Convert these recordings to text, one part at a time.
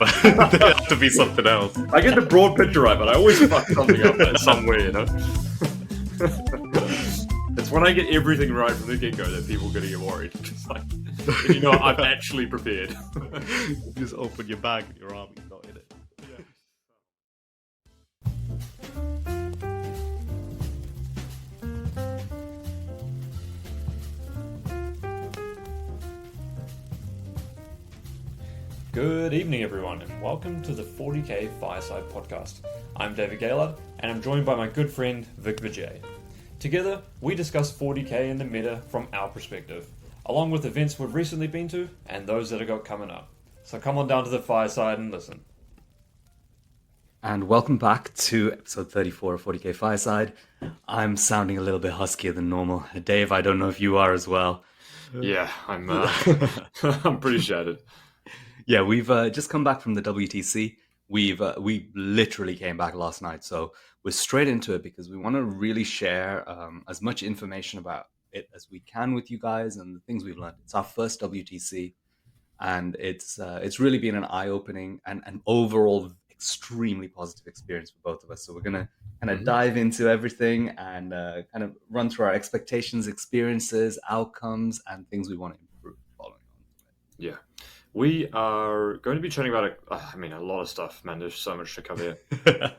but there has to be something else. I get the broad picture right, but I always fuck something up in some way, you know? It's when I get everything right from the get-go that people are going to get worried. It's like, you know, I'm actually prepared. You just open your bag and your army's not in it. Good evening, everyone, and welcome to the 40k Fireside podcast. I'm David Gaylard, and I'm joined by my good friend Vijay. Together, we discuss 40k and the meta from our perspective, along with events we've recently been to and those that have got coming up. So come on down to the fireside and listen. And welcome back to episode 34 of 40k Fireside. I'm sounding a little bit huskier than normal. Dave, I don't know if you are as well. Yeah, I'm I'm pretty shattered. Yeah, we've just come back from the WTC. We literally came back last night, so we're straight into it because we want to really share as much information about it as we can with you guys and the things we've learned. It's our first WTC, and it's really been an eye-opening and an overall extremely positive experience for both of us. So we're gonna kind of dive into everything and kind of run through our expectations, experiences, outcomes, and things we want to improve following on. Yeah. We are going to be chatting about a lot of stuff, man. There's so much to cover here.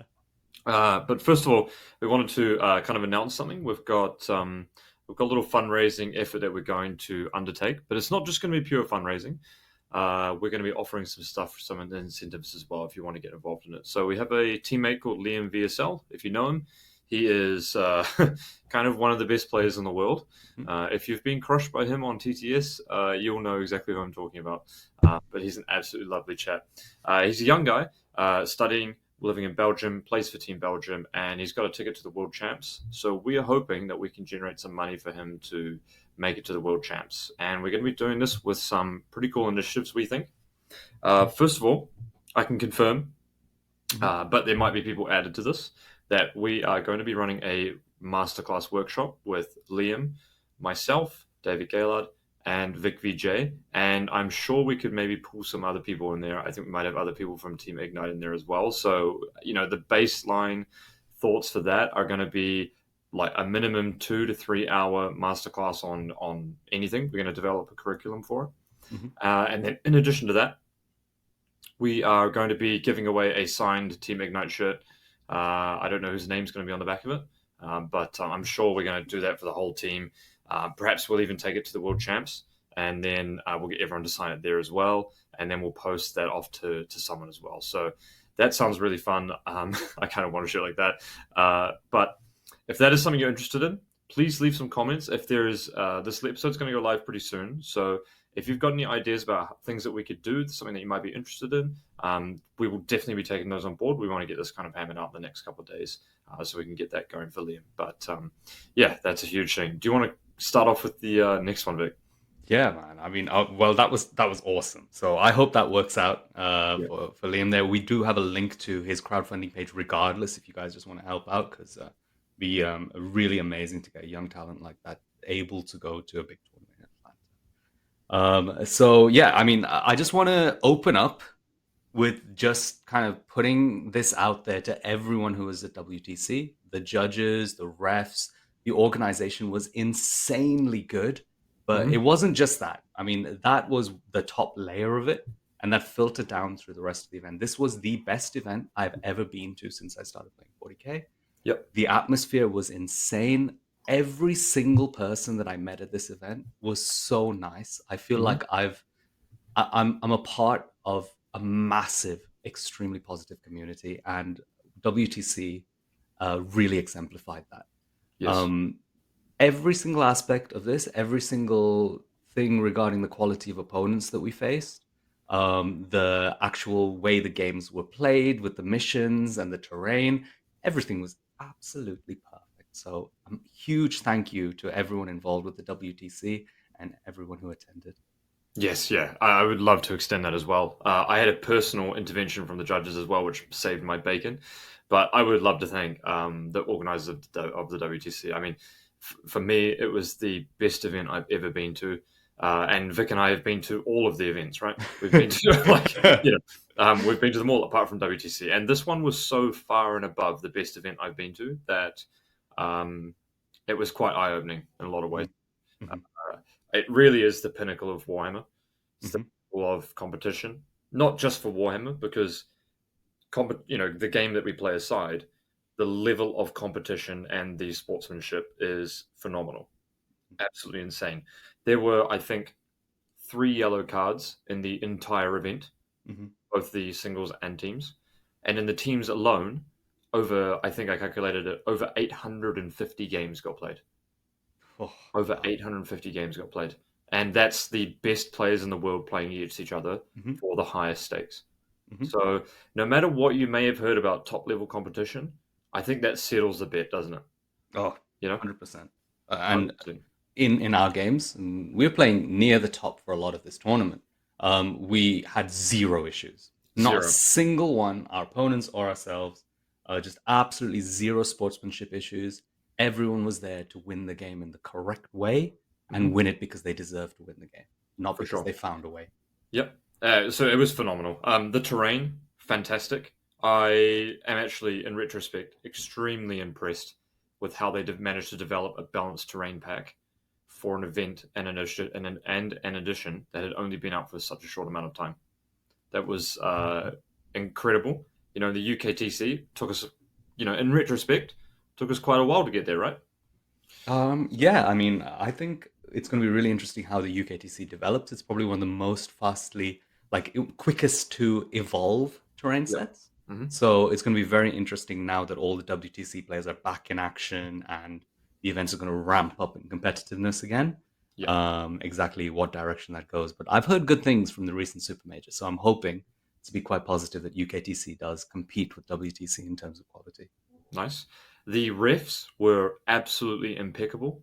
But first of all, we wanted to kind of announce something. We've got a little fundraising effort that we're going to undertake, but it's not just going to be pure fundraising. We're going to be offering some stuff, some incentives as well, if you want to get involved in it. So we have a teammate called Liam VSL. If you know him, he is kind of one of the best players in the world. If you've been crushed by him on TTS, you'll know exactly what I'm talking about. But he's an absolutely lovely chap. He's a young guy, studying, living in Belgium, plays for Team Belgium, and he's got a ticket to the World Champs. So we are hoping that we can generate some money for him to make it to the World Champs. And we're going to be doing this with some pretty cool initiatives, we think. First of all, I can confirm, but there might be people added to this, that we are going to be running a masterclass workshop with Liam, myself, David Gaylard, and Vik Vijay. And I'm sure we could maybe pull some other people in there. I think we might have other people from Team Ignite in there as well. So, you know, the baseline thoughts for that are going to be like a minimum 2 to 3 hour masterclass on anything. We're going to develop a curriculum for it. And then in addition to that, we are going to be giving away a signed Team Ignite shirt. I don't know whose name's going to be on the back of it, but I'm sure we're going to do that for the whole team. Perhaps we'll even take it to the World Champs, and then we'll get everyone to sign it there as well, and then we'll post that off to someone as well. So that sounds really fun. I kind of want to share like that. But if that is something you're interested in, please leave some comments. If there is, this episode's going to go live pretty soon, so if you've got any ideas about things that we could do, something that you might be interested in, we will definitely be taking those on board. We want to get this kind of hammered out in the next couple of days so we can get that going for Liam. But yeah, that's a huge thing. Do you want to start off with the next one, Vik? Yeah, man. I mean, well, that was awesome. So I hope that works out for Liam there. We do have a link to his crowdfunding page regardless if you guys just want to help out, because it'd be really amazing to get a young talent like that able to go to a big tournament. So yeah, I mean, I just want to open up with just kind of putting this out there to everyone who was at WTC. The judges, the refs, the organization was insanely good, but it wasn't just that. I mean, that was the top layer of it, and that filtered down through the rest of the event. This was the best event I've ever been to since I started playing 40k. Yep. The atmosphere was insane. Every single person that I met at this event was so nice. I feel like I'm a part of a massive, extremely positive community, and WTC really exemplified that. Yes. Every single aspect of this, every single thing regarding the quality of opponents that we faced, the actual way the games were played with the missions and the terrain, everything was absolutely perfect. So a huge thank you to everyone involved with the WTC and everyone who attended. Yes, yeah. I would love to extend that as well. I had a personal intervention from the judges as well, which saved my bacon. But I would love to thank the organisers of the WTC. I mean, for me, it was the best event I've ever been to. And Vik and I have been to all of the events, right? We've been to We've been to them all apart from WTC, and this one was so far and above the best event I've been to that it was quite eye-opening in a lot of ways. Mm-hmm. It really is the pinnacle of Warhammer. It's the Mm-hmm. pinnacle of competition, not just for Warhammer, because the game that we play aside, the level of competition and the sportsmanship is phenomenal, absolutely insane. There were, I think, 3 yellow cards in the entire event, Mm-hmm. both the singles and teams. And in the teams alone, I think I calculated it, over 850 games got played. Oh, Over wow. 850 games got played. And that's the best players in the world playing against each other Mm-hmm. for the highest stakes. Mm-hmm. So no matter what you may have heard about top level competition, I think that settles the bet, doesn't it? Oh, You know? 100%. And 100%. in our games, and we were playing near the top for a lot of this tournament. We had zero issues, not a Zero. single one. Our opponents or ourselves, just absolutely zero sportsmanship issues. Everyone was there to win the game in the correct way and Mhm. win it because they deserve to win the game, not For because sure. they found a way. Yep. So it was phenomenal. The terrain, fantastic. I am actually, in retrospect, extremely impressed with how they managed to develop a balanced terrain pack for an event and an edition that had only been out for such a short amount of time. That was incredible. The UKTC took us, in retrospect, took us quite a while to get there, right? Yeah, I mean, I think it's going to be really interesting how the UKTC develops. It's probably one of the most quickest to evolve terrain Yep. sets. Hmm. So it's going to be very interesting now that all the WTC players are back in action and the events are going to ramp up in competitiveness again. Yeah. Exactly what direction that goes. But I've heard good things from the recent Super Major, so I'm hoping to be quite positive that UKTC does compete with WTC in terms of quality. Nice. The refs were absolutely impeccable.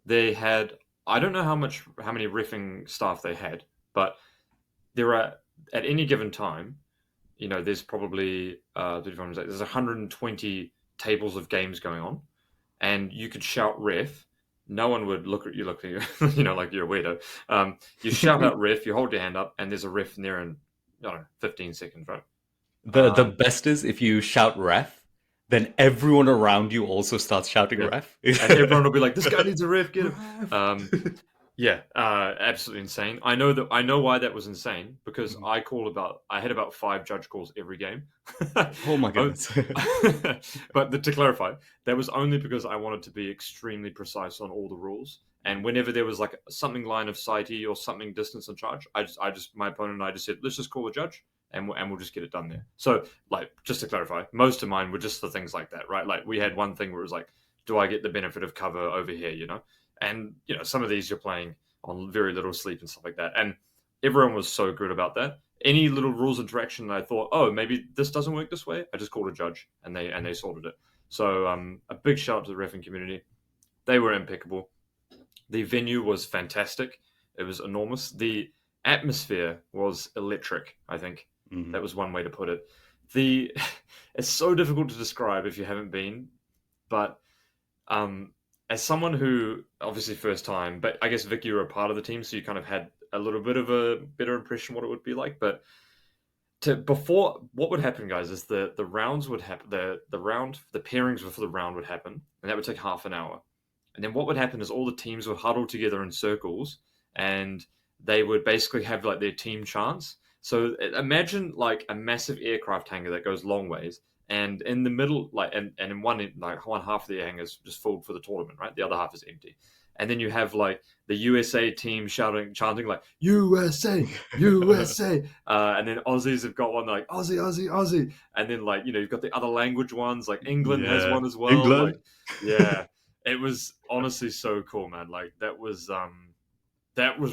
They had, I don't know how many riffing staff they had, but there are, at any given time, there's probably there's 120 tables of games going on, and you could shout ref. No one would look at you like you're a weirdo. You shout out ref, you hold your hand up, and there's a ref in there in, I don't know, 15 seconds, right? The best is if you shout ref, then everyone around you also starts shouting Yeah. ref. And everyone will be like, "This guy needs a ref, get him." Ref. Yeah, absolutely insane. I know why that was insane because Mhm. I had about 5 judge calls every game. Oh my Oh, goodness. but to clarify, that was only because I wanted to be extremely precise on all the rules. And whenever there was like something line of sighty or something distance and charge, my opponent and I just said, let's just call the judge and we'll just get it done there. So, like, just to clarify, most of mine were just the things like that, right? Like, we had one thing where it was like, do I get the benefit of cover over here, And, some of these you're playing on very little sleep and stuff like that. And everyone was so good about that. Any little rules interaction that I thought, oh, maybe this doesn't work this way, I just called a judge and they sorted it. So a big shout out to the reffing community. They were impeccable. The venue was fantastic. It was enormous. The atmosphere was electric, I think. Mhm. That was one way to put it. The It's so difficult to describe if you haven't been, but as someone who obviously first time, but I guess Vic, you were a part of the team, so you kind of had a little bit of a better impression what it would be like. But before, what would happen, guys, is the rounds would happen. The pairings for the round would happen, and that would take half an hour. And then what would happen is all the teams would huddle together in circles, and they would basically have like their team chants. So imagine like a massive aircraft hangar that goes long ways, and in the middle, and in one half of the hangar is just filled for the tournament, right? The other half is empty, and then you have like the USA team chanting like USA, USA, and then Aussies have got one like Aussie, Aussie, Aussie, and then like you've got the other language ones like England has Yeah. one as well, like England. yeah, it was honestly so cool, man. Like that was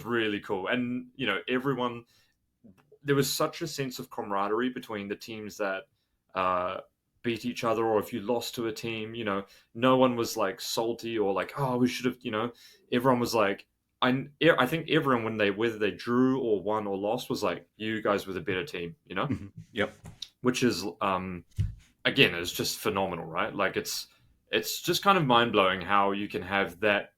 really cool, and everyone, there was such a sense of camaraderie between the teams that uh, beat each other, or if you lost to a team, no one was like salty or like, oh, we should have, everyone was like, I think everyone whether they drew or won or lost was like, you guys were the better team, Mhm. Yep. which is again, it's just phenomenal, right? Like it's just kind of mind blowing how you can have that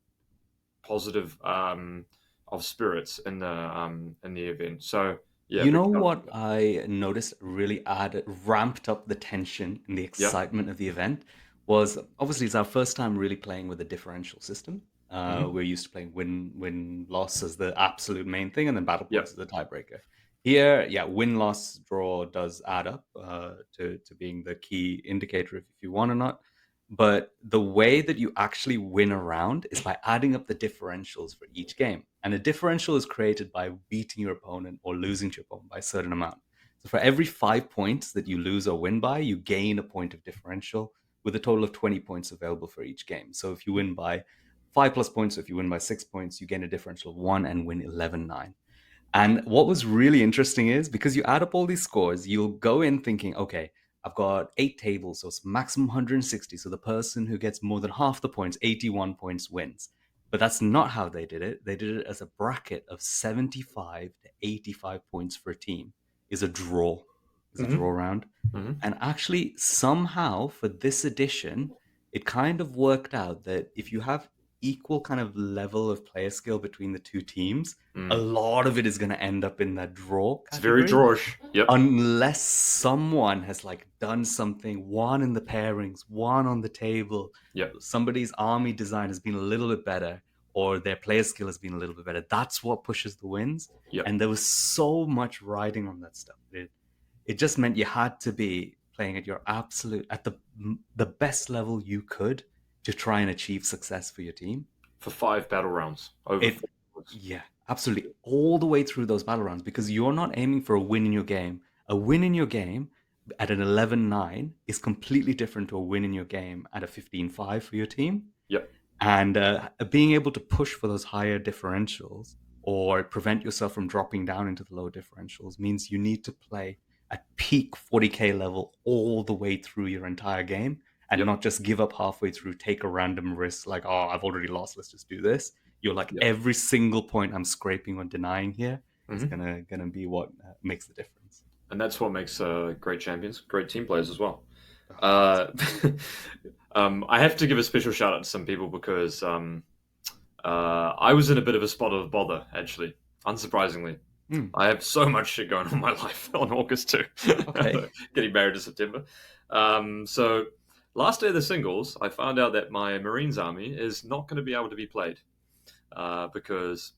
positive of spirits in the event. So Yeah, You Vik know Thousand what Sons. I noticed really ramped up the tension and the Yeah. excitement of the event was obviously it's our first time really playing with a differential system. Hmm. We're used to playing win loss as the absolute main thing, and then battle Yeah. points as the tiebreaker. Here, yeah, win loss draw does add up to being the key indicator if you won or not. But the way that you actually win a round is by adding up the differentials for each game. And a differential is created by beating your opponent or losing to your opponent by a certain amount. So for every 5 points that you lose or win by, you gain a point of differential with a total of 20 points available for each game. So if you win by 5 plus points, or if you win by 6 points, you gain a differential of 1 and win 11-9. And what was really interesting is because you add up all these scores, you'll go in thinking, okay, I've got 8 tables, so it's maximum 160. So the person who gets more than half the points, 81 points, wins. But that's not how they did it. They did it as a bracket of 75 to 85 points for a team is a draw Hmm. round. Hmm. And actually, somehow for this edition, it kind of worked out that if you have equal kind of level of player skill between the two teams, a Mm. lot of it is going to end up in that draw It's very category drawish. Yep. unless someone has like done something, one in the pairings, one on the table, Yep. somebody's army design has been a little bit better, or their player skill has been a little bit better. That's what pushes the wins. Yep. And there was so much riding on that stuff. It just meant you had to be playing at your absolute at the best level you could to try and achieve success for your team. For 5 battle rounds over It 4 hours. Yeah, absolutely. All the way through those battle rounds because you're not aiming for a win in your game. A win in your game at an 11-9 is completely different to a win in your game at a 15-5 for your team. Yep. And being able to push for those higher differentials or prevent yourself from dropping down into the low differentials means you need to play at peak 40k level all the way through your entire game and Yep. not just give up halfway through, take a random risk like, oh, I've already lost, let's just do this. You're like, Yep. every single point I'm scraping or denying here is Hmm. gonna be what makes the difference. And that's what makes great champions, great team players as well. Oh, Uh, absolutely. I have to give a special shout out to some people because I was in a bit of a spot of bother, actually, unsurprisingly. Hmm, I have so much shit going on in my life on August 2, okay. getting married in September. So, last day of the singles, I found out that my Marines army is not going to be able to be played because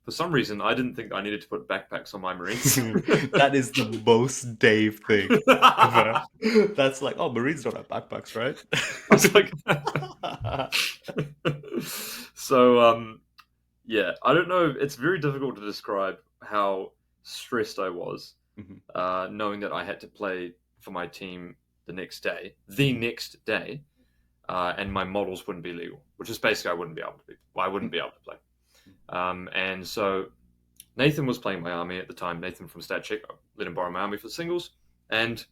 for some reason I didn't think I needed to put backpacks on my Marines. That is the most Dave thing ever. That's like, oh, Marines don't have backpacks, right? I was like, so yeah, I don't know. It's very difficult to describe how stressed I was, Mhm. knowing that I had to play for my team the next day, and my models wouldn't be legal, which is basically I wouldn't be able to play. And so Nathan was playing my army at the time. Nathan from StatCheck, I let him borrow my army for singles, and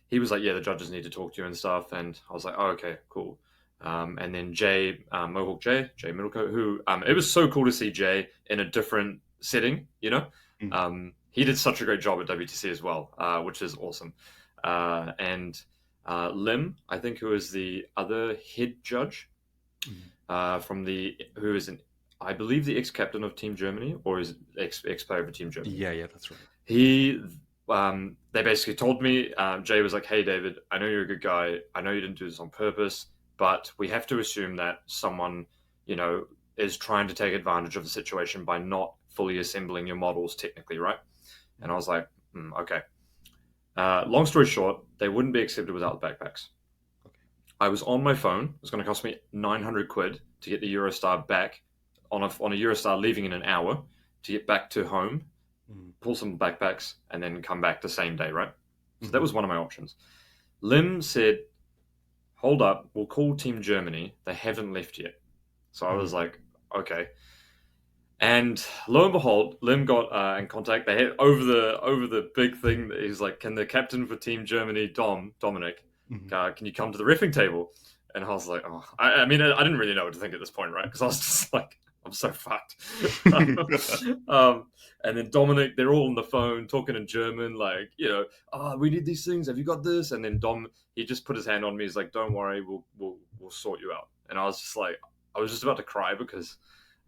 he was like, "Yeah, the judges need to talk to you and stuff." And I was like, "Oh, okay, cool." And then Jay, Mohawk Jay Middlecoat, who it was so cool to see Jay in a different setting. Mm, He did such a great job at WTC as well, which is awesome. And Lim, I think, who is the other head judge mm. who is I believe the ex-captain of Team Germany, or is ex-player of Team Germany. Yeah, that's right. He, they basically told me, Jay was like, "Hey, David, I know you're a good guy. I know you didn't do this on purpose, but we have to assume that someone, you know, is trying to take advantage of the situation by not fully assembling your models technically, right?" And I was like, okay. Long story short, they wouldn't be accepted without the backpacks. Okay. I was on my phone. It was going to cost me 900 quid to get the Eurostar back on a Eurostar leaving in an hour to get back to home, Mm, pull some backpacks, and then come back the same day, right? So that mhm, was one of my options. Lim said, "Hold up, we'll call Team Germany. They haven't left yet." So I was mm, like, okay. And lo and behold, Lim got in contact. They had over the big thing. He's like, "Can the captain for Team Germany, Dominic, mhm. can you come to the riffing table?" And I was like, "Oh, I mean, I didn't really know what to think at this point, right? Because I was just like, I'm so fucked." And then Dominic, they're all on the phone talking in German, like, "Oh, we need these things. Have you got this?" And then he just put his hand on me. He's like, "Don't worry, we'll sort you out." And I was just like, I was just about to cry because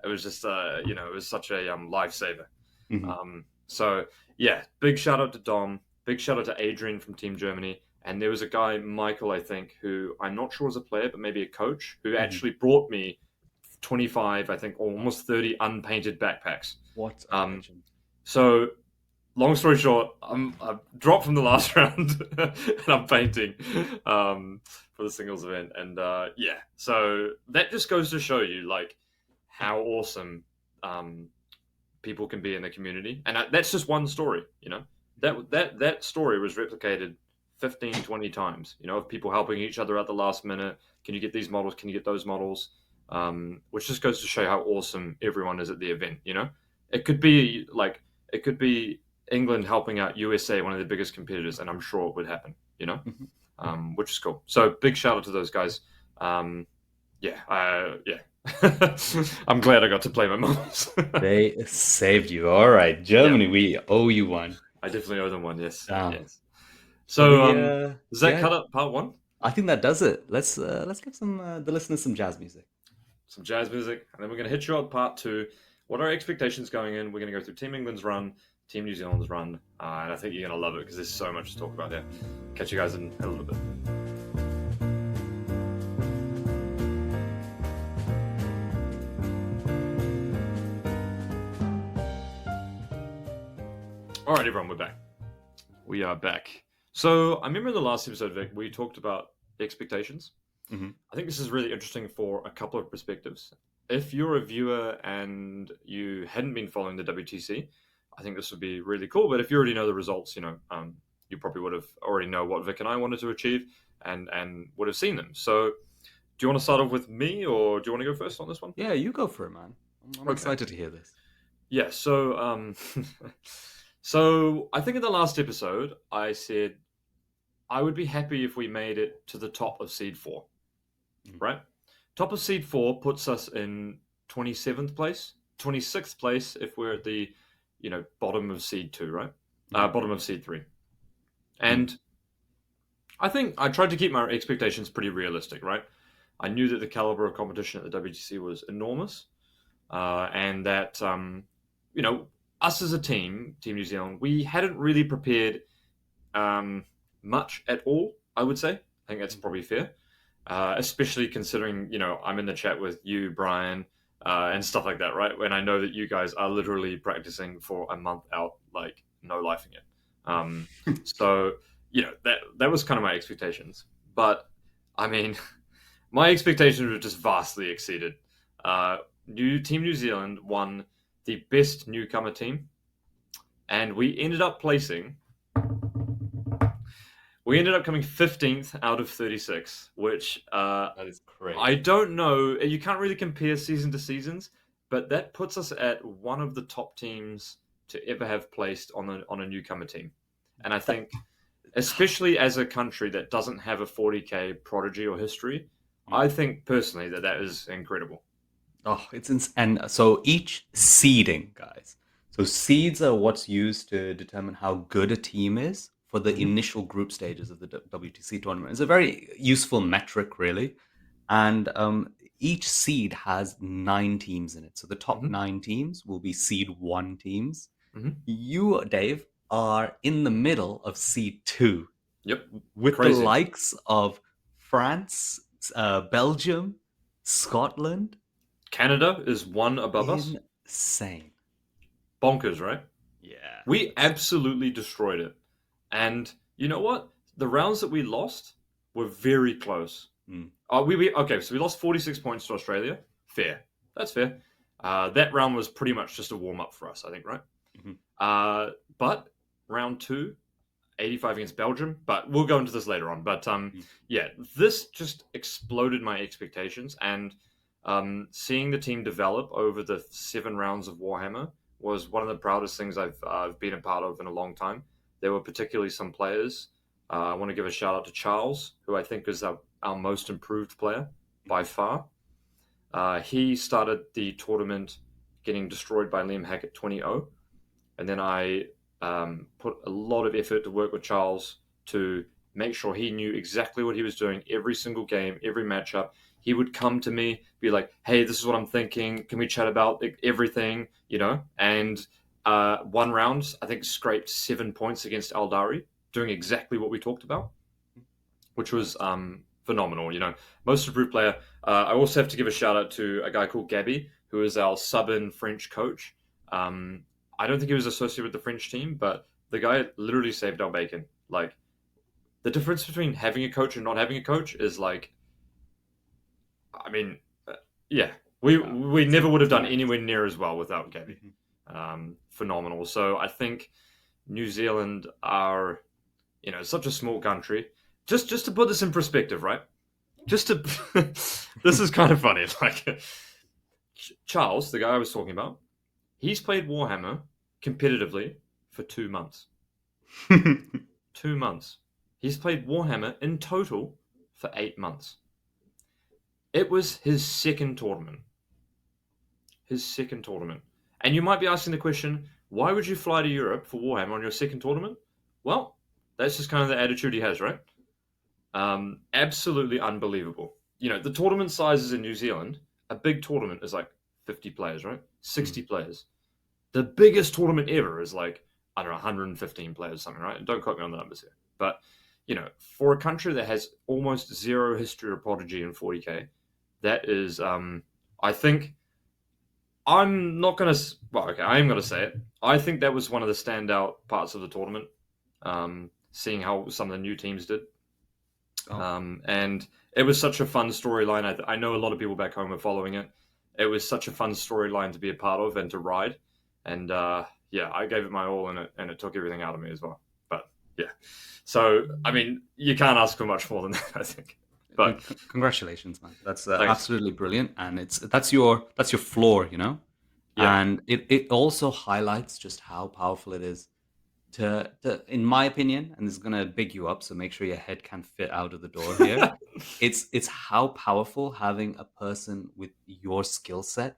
it was just, it was such a lifesaver. Mhm. Um, So yeah, big shout out to Dom. Big shout out to Adrian from Team Germany. And there was a guy, Michael, I think, who I'm not sure was a player, but maybe a coach, who Mhm. actually brought me 25, I think, or almost 30 unpainted backpacks. What a Um, legend. so long story short, I've dropped from the last round and I'm painting for the singles event. And yeah, so that just goes to show you like how awesome people can be in the community. And that's just one story, you know. That story was replicated 15, 20 times, you know, of people helping each other at the last minute. Can you get these models? Can you get those models? Which just goes to show how awesome everyone is at the event, you know. It could be England helping out USA, one of the biggest competitors, and I'm sure it would happen, you know, Mhm. which is cool. So big shout out to those guys. Yeah. I'm glad I got to play my models. They saved you. All right, Yeah, Germany, we owe you one. I definitely owe them one. Yes, Damn. yes. So So, does that yeah, cut up part one? I think that does it. Let's give some the listeners some jazz music. Some jazz music, and then we're going to hit you up part two. What are our expectations going in? We're going to go through Team England's run, Team New Zealand's run, and I think you're going to love it because there's so much to talk about there. Catch you guys in a little bit. All right, everyone, we're back. We are back. So I remember in the last episode, Vic, we talked about expectations. Mhm. I think this is really interesting for a couple of perspectives. If you're a viewer and you hadn't been following the WTC, I think this would be really cool. But if you already know the results, you know, you probably would have already know what Vic and I wanted to achieve and would have seen them. So do you want to start off with me or do you want to go first on this one? Yeah, you go for it, man. I'm Okay. excited to hear this. Yeah, so so I think in the last episode I said I would be happy if we made it to the top of seed 4. Right? Top of seed 4 puts us in 27th place, 26th place if we're at the, you know, bottom of seed 2, right? Bottom of seed 3. And I think I tried to keep my expectations pretty realistic, right? I knew that the caliber of competition at the WTC was enormous, and that you know, us as a team, Team New Zealand, we hadn't really prepared much at all. I would say. I think that's probably fair. Especially considering, you know, I'm in the chat with you, Brian, and stuff like that, right? When I know that you guys are literally practicing for a month out, like no lifing it. So, you know, that was kind of my expectations. But I mean, my expectations were just vastly exceeded. Team New Zealand won the best newcomer team, and we ended up coming 15th out of 36, which That is crazy. I don't know. You can't really compare season to seasons, but that puts us at one of the top teams to ever have placed on a newcomer team. And I think, especially as a country that doesn't have a 40K prodigy or history, I think personally that is incredible. Oh, and so each seeding, guys. So seeds are what's used to determine how good a team is for the initial group stages of the WTC tournament. It's a very useful metric, really. And each seed has 9 teams in it. So the top 9 teams will be seed 1 teams. You, Dave, are in the middle of seed 2. Yep. With Crazy. the likes of France, Belgium, Scotland. Canada is one above us. Insane. Bonkers, right? Yeah. We absolutely destroyed it. And you know what? The rounds that we lost were very close. Okay, so we lost 46 points to Australia. Fair. That's fair. That round was pretty much just a warm-up for us, I think, right? But round 2, 85 against Belgium. But we'll go into this later on. But yeah, this just exploded my expectations. And seeing the team develop over the 7 rounds of Warhammer was one of the proudest things I've been a part of in a long time. There were particularly some players. I want to give a shout out to Charles, who I think is our most improved player by far. He started the tournament getting destroyed by Liam Hackett 20-0. And then I put a lot of effort to work with Charles to make sure he knew exactly what he was doing every single game, every matchup. He would come to me, be like, hey, this is what I'm thinking. Can we chat about everything? You know? And one round, I think, scraped 7 points against Aldari, doing exactly what we talked about, which was phenomenal. Most improved player. I also have to give a shout out to a guy called Gabby, who is our sub-in French coach. I don't think he was associated with the French team, but the guy literally saved our bacon. Like, the difference between having a coach and not having a coach is like, I mean, yeah, we never would have done anywhere near as well without Gabby. Phenomenal. So I think New Zealand are, such a small country. Just to put this in perspective, right? This is kind of funny. Like, Charles, the guy I was talking about, he's played Warhammer competitively for 2 months. 2 months. He's played Warhammer in total for 8 months. It was his second tournament. And you might be asking the question, why would you fly to Europe for Warhammer on your second tournament? Well, that's just kind of the attitude he has, right? Absolutely unbelievable. The tournament sizes in New Zealand, a big tournament is like 50 players, right? 60 players. The biggest tournament ever is like, I don't know, 115 players, something, right? Don't quote me on the numbers here. But, for a country that has almost zero history or prodigy in 40K, that is, I think, I am going to say it. I think that was one of the standout parts of the tournament, seeing how some of the new teams did. And it was such a fun storyline. I know a lot of people back home are following it. It was such a fun storyline to be a part of and to ride. And I gave it my all, and it took everything out of me as well. But yeah, so I mean, you can't ask for much more than that, I think. But congratulations, man. That's absolutely brilliant, and that's your floor, Yeah. And it also highlights just how powerful it is to in my opinion, and this is gonna big you up, so make sure your head can fit out of the door here. It's how powerful having a person with your skill set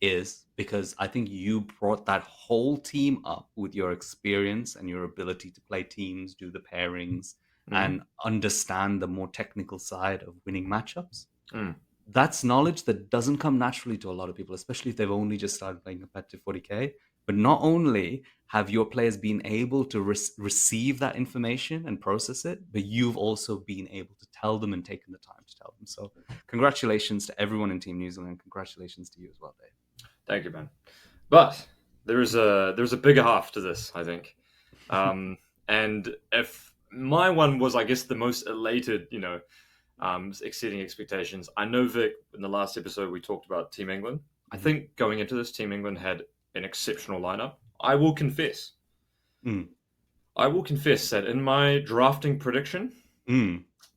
is, because I think you brought that whole team up with your experience and your ability to play teams, do the pairings, and understand the more technical side of winning matchups. That's knowledge that doesn't come naturally to a lot of people, especially if they've only just started playing competitive 40K. But not only have your players been able to receive that information and process it, but you've also been able to tell them and taken the time to tell them. So congratulations to everyone in Team New Zealand, and congratulations to you as well, Dave. Thank you, man. But there's a bigger half to this, I think. And if my one was, I guess, the most elated, exceeding expectations. I know, Vik, in the last episode we talked about Team England. I think going into this, Team England had an exceptional lineup. I will confess that in my drafting prediction,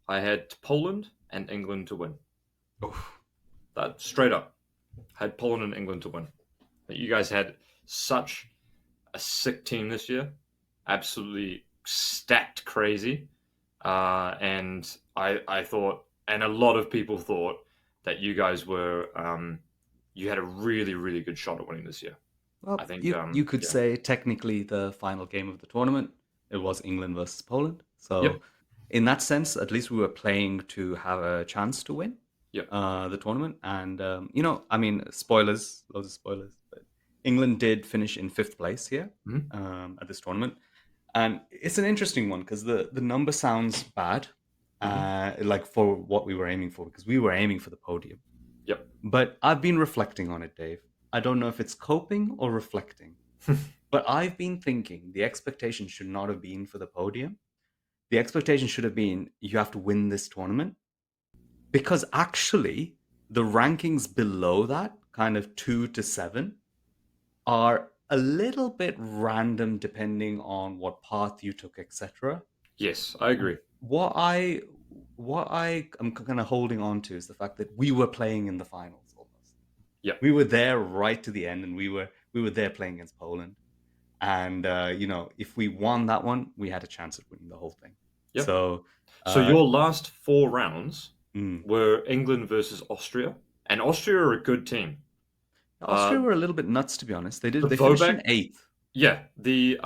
I had Poland and England to win. That straight up. Had Poland and England to win. You guys had such a sick team this year. Absolutely stacked crazy. And I thought, and a lot of people thought, that you guys were, you had a really, really good shot at winning this year. Well, I think you could say technically the final game of the tournament, it was England versus Poland. So in that sense, at least we were playing to have a chance to win the tournament. And, I mean, spoilers, loads of spoilers. But England did finish in 5th place here at this tournament. And it's an interesting one because the number sounds bad, like for what we were aiming for, because we were aiming for the podium. Yep. But I've been reflecting on it, Dave. I don't know if it's coping or reflecting, but I've been thinking the expectation should not have been for the podium. The expectation should have been you have to win this tournament, because actually the rankings below that, kind of 2 to 7, are a little bit random depending on what path you took, etc. Yes, I agree. What I am kind of holding on to is the fact that we were playing in the finals almost. Yeah, we were there right to the end, and we were there playing against Poland. And if we won that one, we had a chance at winning the whole thing. Yep. So your last 4 rounds were England versus Austria, and Austria are a good team. Austria were a little bit nuts, to be honest. They finished in 8th. Yeah, the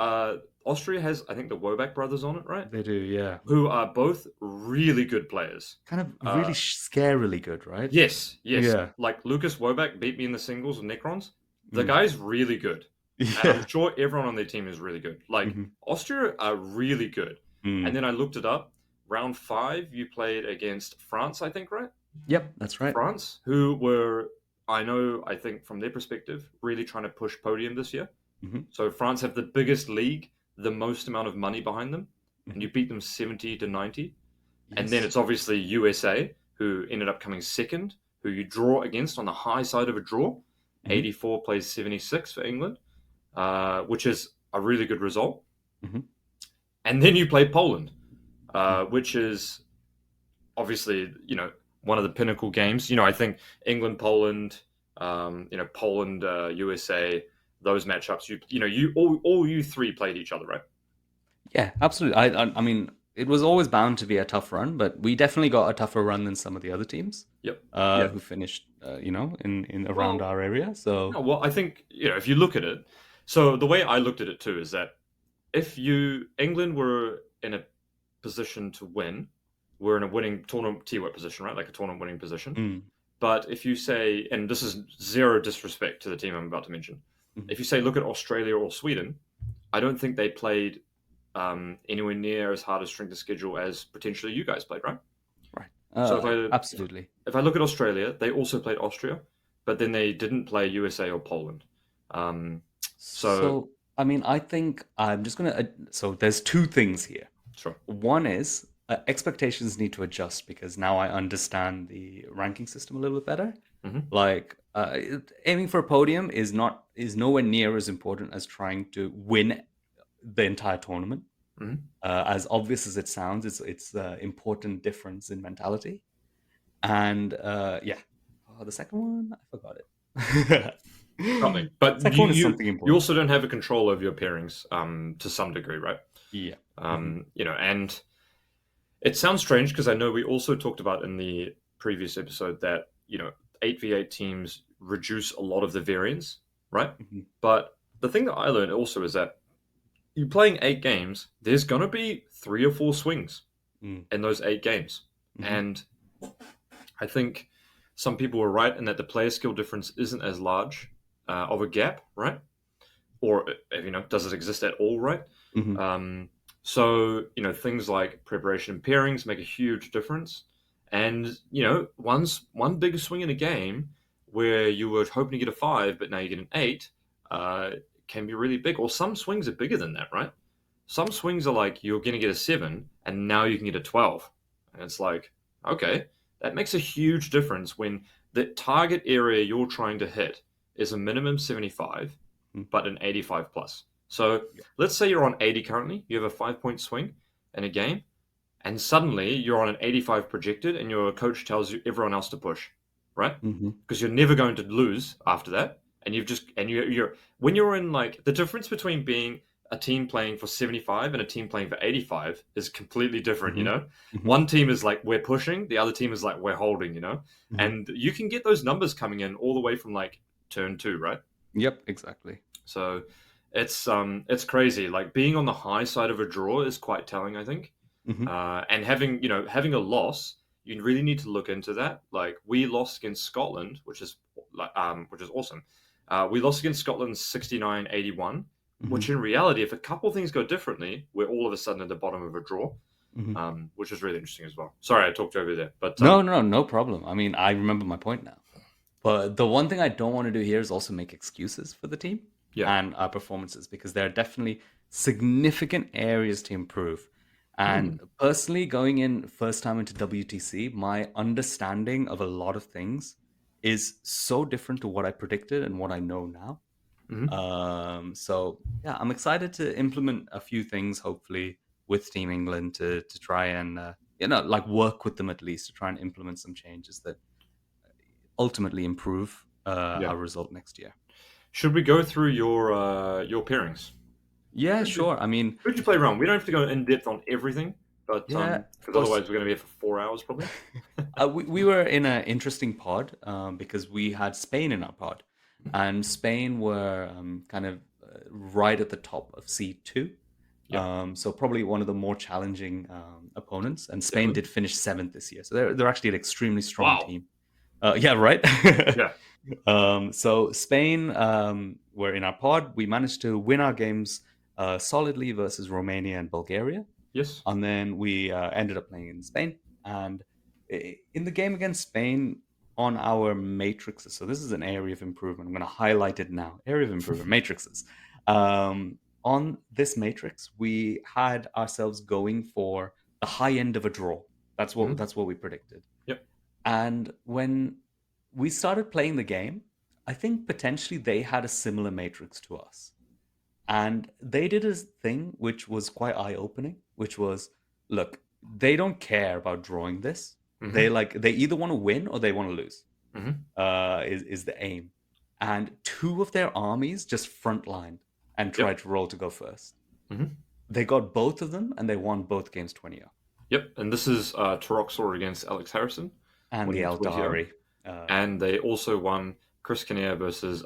Austria has, I think, the Woback brothers on it, right? They do, yeah. Who are both really good players. Kind of really scarily good, right? Yes. Yeah. Like Lucas Woback beat me in the singles with Necrons. The guy's really good. and I'm Yeah. sure everyone on their team is really good. Like Mhm. Austria are really good, and Mm. then I looked it up. Round 5, you played against France, I think, right? Yep, that's right. France, who were, I think from their perspective, really trying to push podium this year. Mhm. So France have the biggest league, the most amount of money behind them, and Mhm. you beat them 70-90. And then Yes. it's obviously USA, who ended up coming second, who you draw against on the high side of a draw. Mhm. 84 plays 76 for England, which is a really good result. Mhm. And then you play Poland, Mm. which is obviously, one of the pinnacle games. I think England, Poland, Poland, USA, those matchups. All you three played each other, right? Yeah, absolutely. I mean, it was always bound to be a tough run, but we definitely got a tougher run than some of the other teams Yep. Yeah. who finished, in around Well, our area. So, no, well, I think if you look at it, so the way I looked at it too is that if England were in a position to win, we're in a winning tournament T-Wet position, right? Like a tournament winning position. mm, But if you say, and this is zero disrespect to the team I'm about to mention, mhm, if you say look at Australia or Sweden, I don't think they played anywhere near as hard a strength of schedule as potentially you guys played, right? right, So absolutely. if I look at Australia, they also played Austria, but then they didn't play USA or Poland. Um, so So, I mean, I think I'm just gonna. So, there's two things here. sure. One is expectations need to adjust because now I understand the ranking system a little bit better. Hmm. Like aiming for a podium is nowhere near as important as trying to win the entire tournament. Hmm. As obvious as it sounds, it's the important difference in mentality. And yeah, the second one I forgot it. Something, but Second one is something you important. also don't have a control over your pairings to some degree, right? Yeah. Hmm. And it sounds strange because I know we also talked about in the previous episode that 8v8 teams reduce a lot of the variance, right? Hmm. But the thing that I learned also is that you playing 8 games, there's gonna be 3 or 4 swings Mm. in those 8 games, Hmm. and I think some people were right in that the player skill difference isn't as large of a gap, right? Or does it exist at all, right? Hmm. Um, so things like preparation and pairings make a huge difference, and one big swing in a game where you were hoping to get a 5, but now you get an 8, uh, can be really big. Or some swings are bigger than that, right? Some swings are like you're going to get a 7, and now you can get a 12, and it's like, okay, that makes a huge difference when the target area you're trying to hit is a minimum 75 but an 85 plus. So Yeah. let's say you're on 80 currently, you have a 5 point swing in a game, and suddenly you're on an 85 projected, and your coach tells you everyone else to push, right? Hmm. Because you're never going to lose after that, and you're when you're in like the difference between being a team playing for 75 and a team playing for 85 is completely different. Hmm. Hmm. One team is like we're pushing, the other team is like we're holding. Hmm. And you can get those numbers coming in all the way from like turn 2, right? Yep, exactly. So it's crazy. Like being on the high side of a draw is quite telling, I think. Hmm. And having a loss, you really need to look into that. Like we lost against Scotland, which is awesome. We lost against Scotland 69-81, Hmm. which in reality, if a couple things go differently, we're all of a sudden at the bottom of a draw, Hmm. which is really interesting as well. Sorry, I talked over there, but No, no, no problem. I mean, I remember my point now. But the one thing I don't want to do here is also make excuses for the team yeah. and our performances because there are definitely significant areas to improve. And Hmm. personally, going in first time into WTC, my understanding of a lot of things is so different to what I predicted and what I know now. Hmm. So yeah, I'm excited to implement a few things, hopefully with Team England to try and like work with them at least to try and implement some changes that ultimately improve Yeah. our result next year. Should we go through your pairings? Yeah, sure. I mean, Who'd you play around? We don't have to go in depth on everything, but yeah, of because course. otherwise we're going to be here for 4 hours probably. We were in an interesting pod because we had Spain in our pod, and Spain were kind of right at the top of C2. Yeah, So probably one of the more challenging opponents. And Spain definitely. did finish seventh this year, so they're actually an extremely strong Wow. team. Yeah, right. Yeah. So Spain were in our pod. We managed to win our games solidly versus Romania and Bulgaria. Yes. And then we ended up playing in Spain. And in the game against Spain, on our matrices, so this is an area of improvement. I'm going to highlight it now. Area of improvement, matrices. On this matrix, we had ourselves going for the high end of a draw. Mhm. That's what we predicted. Yep. And when we started playing the game, I think potentially they had a similar matrix to us. And they did a thing which was quite eye-opening, which was, look, they don't care about drawing this. Hmm. They either want to win or they want to lose. Hmm. Is the aim. And two of their armies just frontlined and Yep. tried to roll to go first. Hmm. They got both of them and they won both games 20-0. Yep. And this is Taroxor against Alex Harrison, And the winning 20-0. Eldari. And they also won Chris Kinnear versus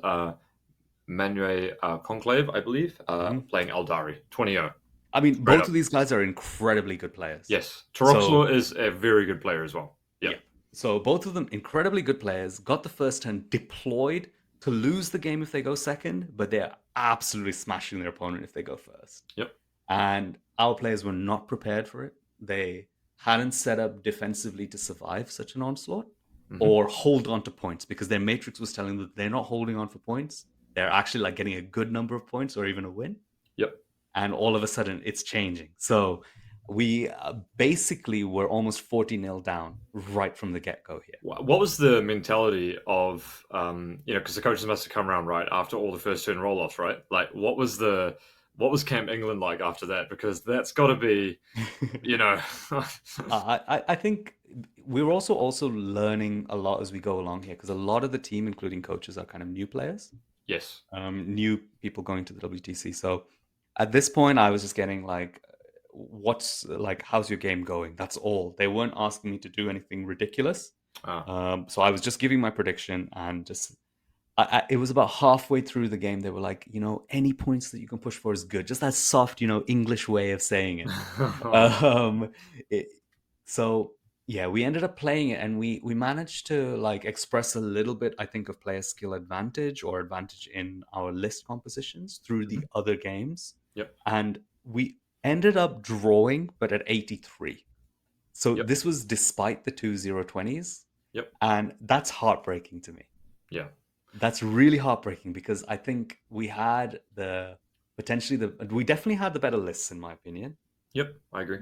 Manuel Conclave, I believe, Mhm. playing Eldari, 20-0. I mean, Straight both up. of these guys are incredibly good players. Yes. So Taroxor is a very good player as well. Yep. yeah. So both of them incredibly good players, got the first turn, deployed to lose the game if they go second, but they're absolutely smashing their opponent if they go first. Yep. And our players were not prepared for it. They hadn't set up defensively to survive such an onslaught Hmm. or hold on to points because their matrix was telling them that they're not holding on for points. They're actually like getting a good number of points or even a win. Yep. And all of a sudden it's changing. So we basically were almost 40-0 down right from the get-go here. What was the mentality of, because the coaches must have come around right after all the first turn roll-offs, right? Like, what was Camp England like after that? Because that's got to be, I think we're also learning a lot as we go along here because a lot of the team, including coaches, are kind of new players, Yes. new people going to the WTC. So at this point, I was just getting like, how's your game going? That's all. They weren't asking me to do anything ridiculous. So I was just giving my prediction and just it was about halfway through the game. They were like, any points that you can push for is good. Just that soft, English way of saying it. Um, it so yeah, we ended up playing it, and we managed to like express a little bit, I think, of player skill advantage or advantage in our list compositions through the Mhm. other games, Yep. and we ended up drawing, but at 83. So Yep. this was despite the 2-0-20s, Yep. and that's heartbreaking to me. Yeah. That's really heartbreaking because I think we had we definitely had the better lists in my opinion. Yep. I agree.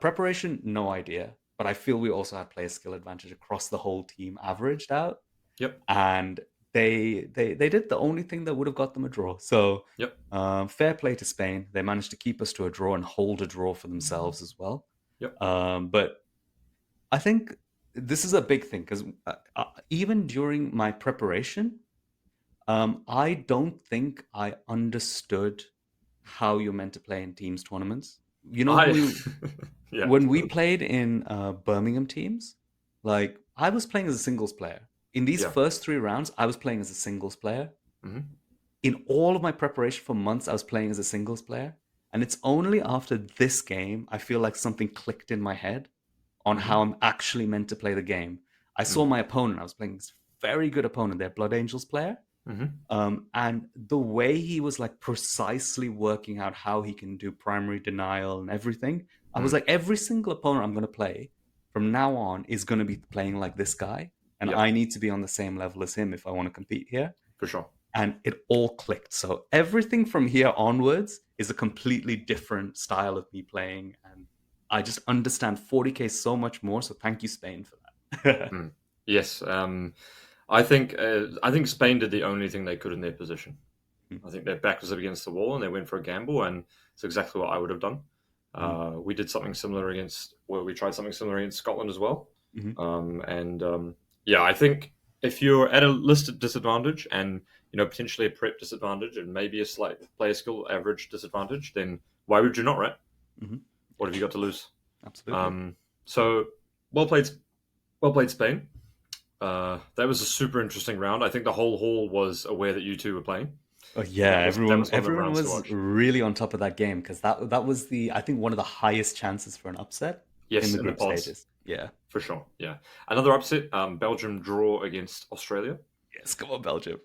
Preparation, no idea, but I feel we also had player skill advantage across the whole team, averaged out, Yep. and they did the only thing that would have got them a draw. So Yep. fair play to Spain. They managed to keep us to a draw and hold a draw for themselves as well. Yep. But I think this is a big thing because even during my preparation, I don't think I understood how you're meant to play in teams tournaments. I. Yeah. When we played in Birmingham teams, like I was playing as a singles player. In these Yeah. first 3 rounds, I was playing as a singles player. Mhm. In all of my preparation for months, I was playing as a singles player. And it's only after this game I feel like something clicked in my head on Mhm. how I'm actually meant to play the game. I saw my opponent. I was playing this very good opponent, their Blood Angels player. Mhm. And the way he was like precisely working out how he can do primary denial and everything, I was Mm. like, every single opponent I'm going to play from now on is going to be playing like this guy. And Yep. I need to be on the same level as him if I want to compete here. For sure. And it all clicked. So everything from here onwards is a completely different style of me playing. And I just understand 40K so much more. So thank you, Spain, for that. Mm. Yes. I think Spain did the only thing they could in their position. I think their back was up against the wall and they went for a gamble, and it's exactly what I would have done. We did something similar we tried something similar against Scotland as well. I think if you're at a listed disadvantage and potentially a prep disadvantage and maybe a slight player skill average disadvantage, then why would you not, right? Mm-hmm. What have you got to lose? Absolutely. So well played, Spain. That was a super interesting round. I think the whole hall was aware that you two were playing. Oh yeah, That was one of the everyone rounds to was watch. really on top of that game because that was I think one of the highest chances for an upset Yes, in the in the group pods. stages. Yeah. For sure, yeah. Another upset, Belgium draw against Australia. Yes, come on, Belgium.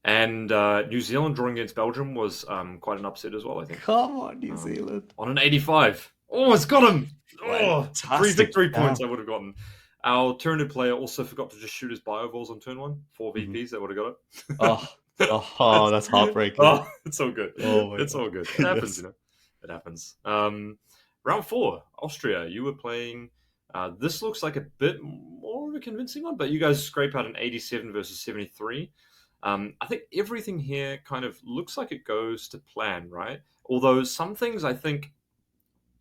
And New Zealand drawing against Belgium was quite an upset as well, I think. Come on, New Zealand. On an 85. Oh, it's got him! Oh, 3 Fantastic. victory points I would have gotten. Our alternative player also forgot to just shoot his bioballs on turn 1. 4 VPs, that would have got it. Oh, that's heartbreaking. Oh, it's all good. Oh my It's God. all good. It happens, Yes. you know. It happens. Round 4, Austria. You were playing. This looks like a bit more of a convincing one, but you guys scrape out an 87 versus 73. I think everything here kind of looks like it goes to plan, right? Although some things I think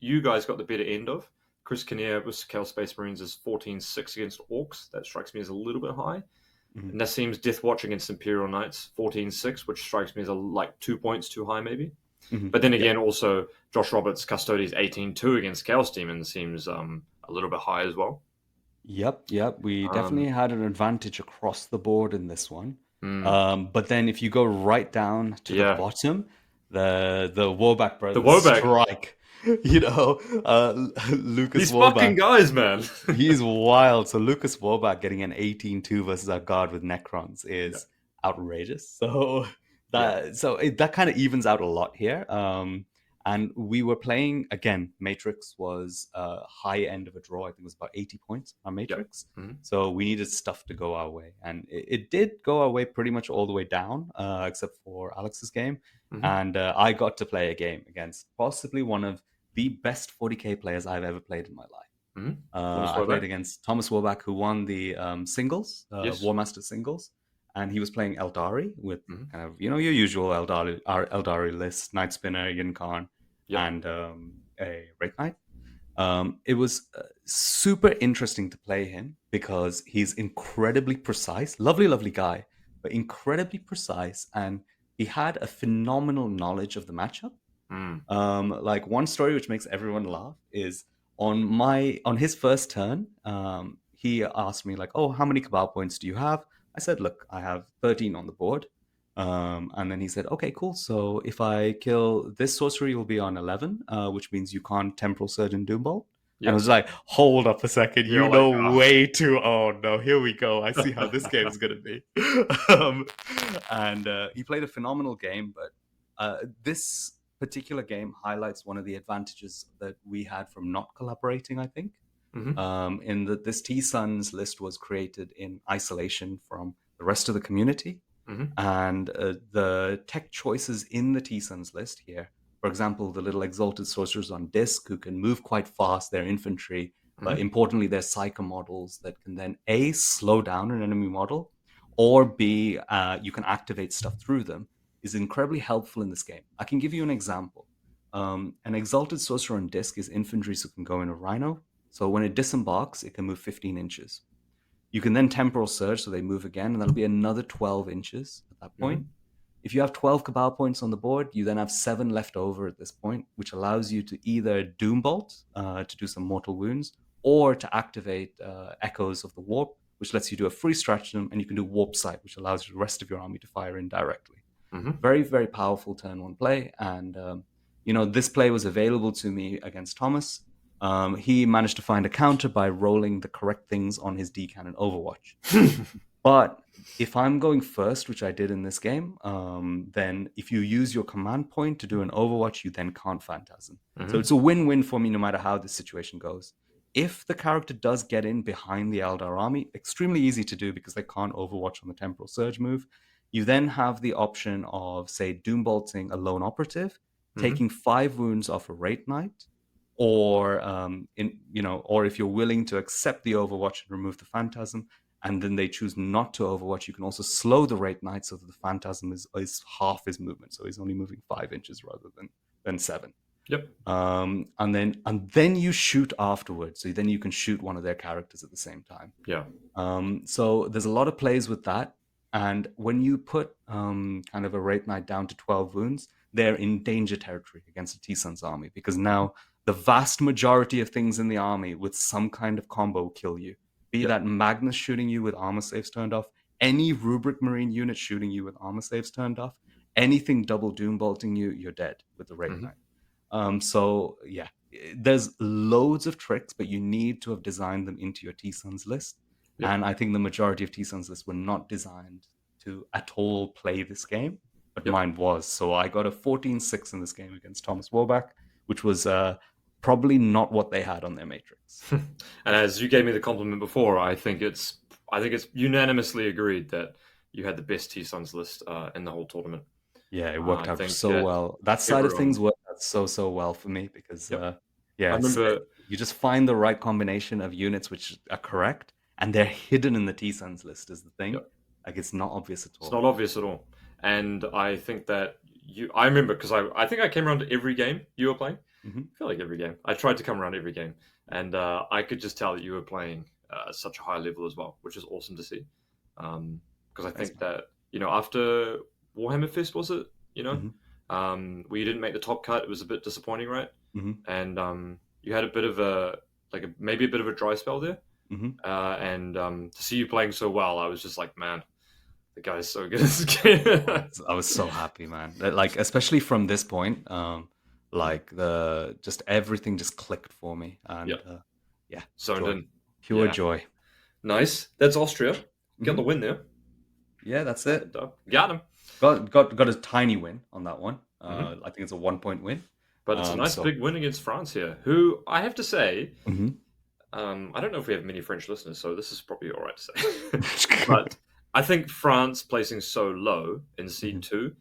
you guys got the better end of. Chris Kinnear with Cal Space Marines is 14-6 against Orcs. That strikes me as a little bit high. Mhm. Nassim's Deathwatch against Imperial Knights, 14-6, which strikes me as like 2 points too high, maybe. Mhm. But then again, also Josh Roberts' Custodes 18-2 against Chaos Demons seems a little bit high as well. Yep. We definitely had an advantage across the board in this one. But then if you go right down to the bottom, the Warback brothers Warback. strike. Lucas These Warback. fucking guys, man. He's wild. So Lucas Warback getting an 18-2 versus our guard with Necrons is outrageous. So that kind of evens out a lot here. And we were playing, again, Matrix was high end of a draw. I think it was about 80 points on Matrix. So we needed stuff to go our way. And it did go our way pretty much all the way down, except for Alex's game. And I got to play a game against possibly one of the best 40k players I've ever played in my life. I played against Thomas Warback, who won the singles, War Master singles. And he was playing Eldari with kind of, your usual Eldari list, Night Spinner, Yin Khan, and a Wraith Knight. It was super interesting to play him because he's incredibly precise, lovely guy, but incredibly precise. And he had a phenomenal knowledge of the matchup. Like one story which makes everyone laugh is on his first turn, he asked me like, "Oh, how many Cabal points do you have?" I said, "Look, I have 13 on the board." And then he said, "Okay, cool. So if I kill this sorcery, you'll be on 11, which means you can't Temporal Surge and Doombolt." And I was like, "Hold up a second, You're like, way too. Oh no, here we go. I see how this game is going to be." And he played a phenomenal game, but this particular game highlights one of the advantages that we had from not collaborating, I think. In that this T-Sons list was created in isolation from the rest of the community. And the tech choices in the T-Sons list here, for example, the little Exalted Sorcerers on disc who can move quite fast, they're infantry, but importantly, they're Psycho models that can then A, slow down an enemy model, or B, you can activate stuff through them, is incredibly helpful in this game. I can give you an example. An Exalted Sorcerer on disc is infantry, so it can go in a Rhino. So when it disembarks, it can move 15 inches. You can then Temporal Surge, so they move again, and that'll be another 12 inches at that point. If you have 12 Cabal points on the board, you then have 7 left over at this point, which allows you to either Doombolt to do some mortal wounds, or to activate Echoes of the Warp, which lets you do a free stratagem, and you can do Warp Sight, which allows the rest of your army to fire in directly. Very, very powerful turn 1 play, and this play was available to me against Thomas. He managed to find a counter by rolling the correct things on his D-Cannon Overwatch. But if I'm going first, which I did in this game, then if you use your command point to do an Overwatch, you then can't Phantasm. So it's a win-win for me no matter how the situation goes. If the character does get in behind the Eldar army, extremely easy to do because they can't Overwatch on the Temporal Surge move. You then have the option of, say, Doombolting a lone operative, taking 5 wounds off a Wraith Knight, or or if you're willing to accept the Overwatch and remove the Phantasm, and then they choose not to Overwatch, you can also slow the Wraith Knight so that the Phantasm is half his movement, so he's only moving 5 inches rather than 7. And then you shoot afterwards, so then you can shoot one of their characters at the same time. So there's a lot of plays with that. And when you put kind of a Wraith Knight down to 12 wounds, they're in danger territory against a T-Sons army, because now the vast majority of things in the army with some kind of combo will kill you. Be that Magnus shooting you with armor saves turned off, any Rubric Marine unit shooting you with armor saves turned off, anything double Doombolting you, you're dead with the Wraith Knight. So yeah, there's loads of tricks, but you need to have designed them into your T-Sons list. And I think the majority of T-Sons lists were not designed to at all play this game, but Yep. mine was. So I got a 14-6 in this game against Thomas Warback, which was probably not what they had on their matrix. And as you gave me the compliment before, I think it's unanimously agreed that you had the best T-Sons list in the whole tournament. Yeah, it worked I out think so well. That side of everyone- things worked out so well for me because Yep. yeah, I remember you just find the right combination of units which are correct, and they're hidden in the T-Sons list is the thing. Yep. Like it's not obvious at it's all. not obvious at all. And I think that I remember because I think I came around to every game you were playing. Mhm. I feel like every game. I tried to come around every game, and I could just tell that you were playing such a high level as well, which is awesome to see. Because I Thanks, think that after Warhammer Fest, was it? Mhm. Where you didn't make the top cut, it was a bit disappointing, right? Mhm. And you had a bit of maybe a bit of a dry spell there. Mhm. And to see you playing so well, I was just like, man, the guy's so good at this game. I was so happy, man. Like especially from this point, like just everything just clicked for me, and Yep. yeah, Zoned joy. in. Pure Yeah. joy. Nice. That's Austria. Got Mhm. the win there. Yeah, that's it. Got him. Got a tiny win on that one. Mhm. I think it's a 1-point win. But it's a nice So big win against France here, who I have to say, Mhm. I don't know if we have many French listeners, so this is probably all right to say. But I think France placing so low in Seed 2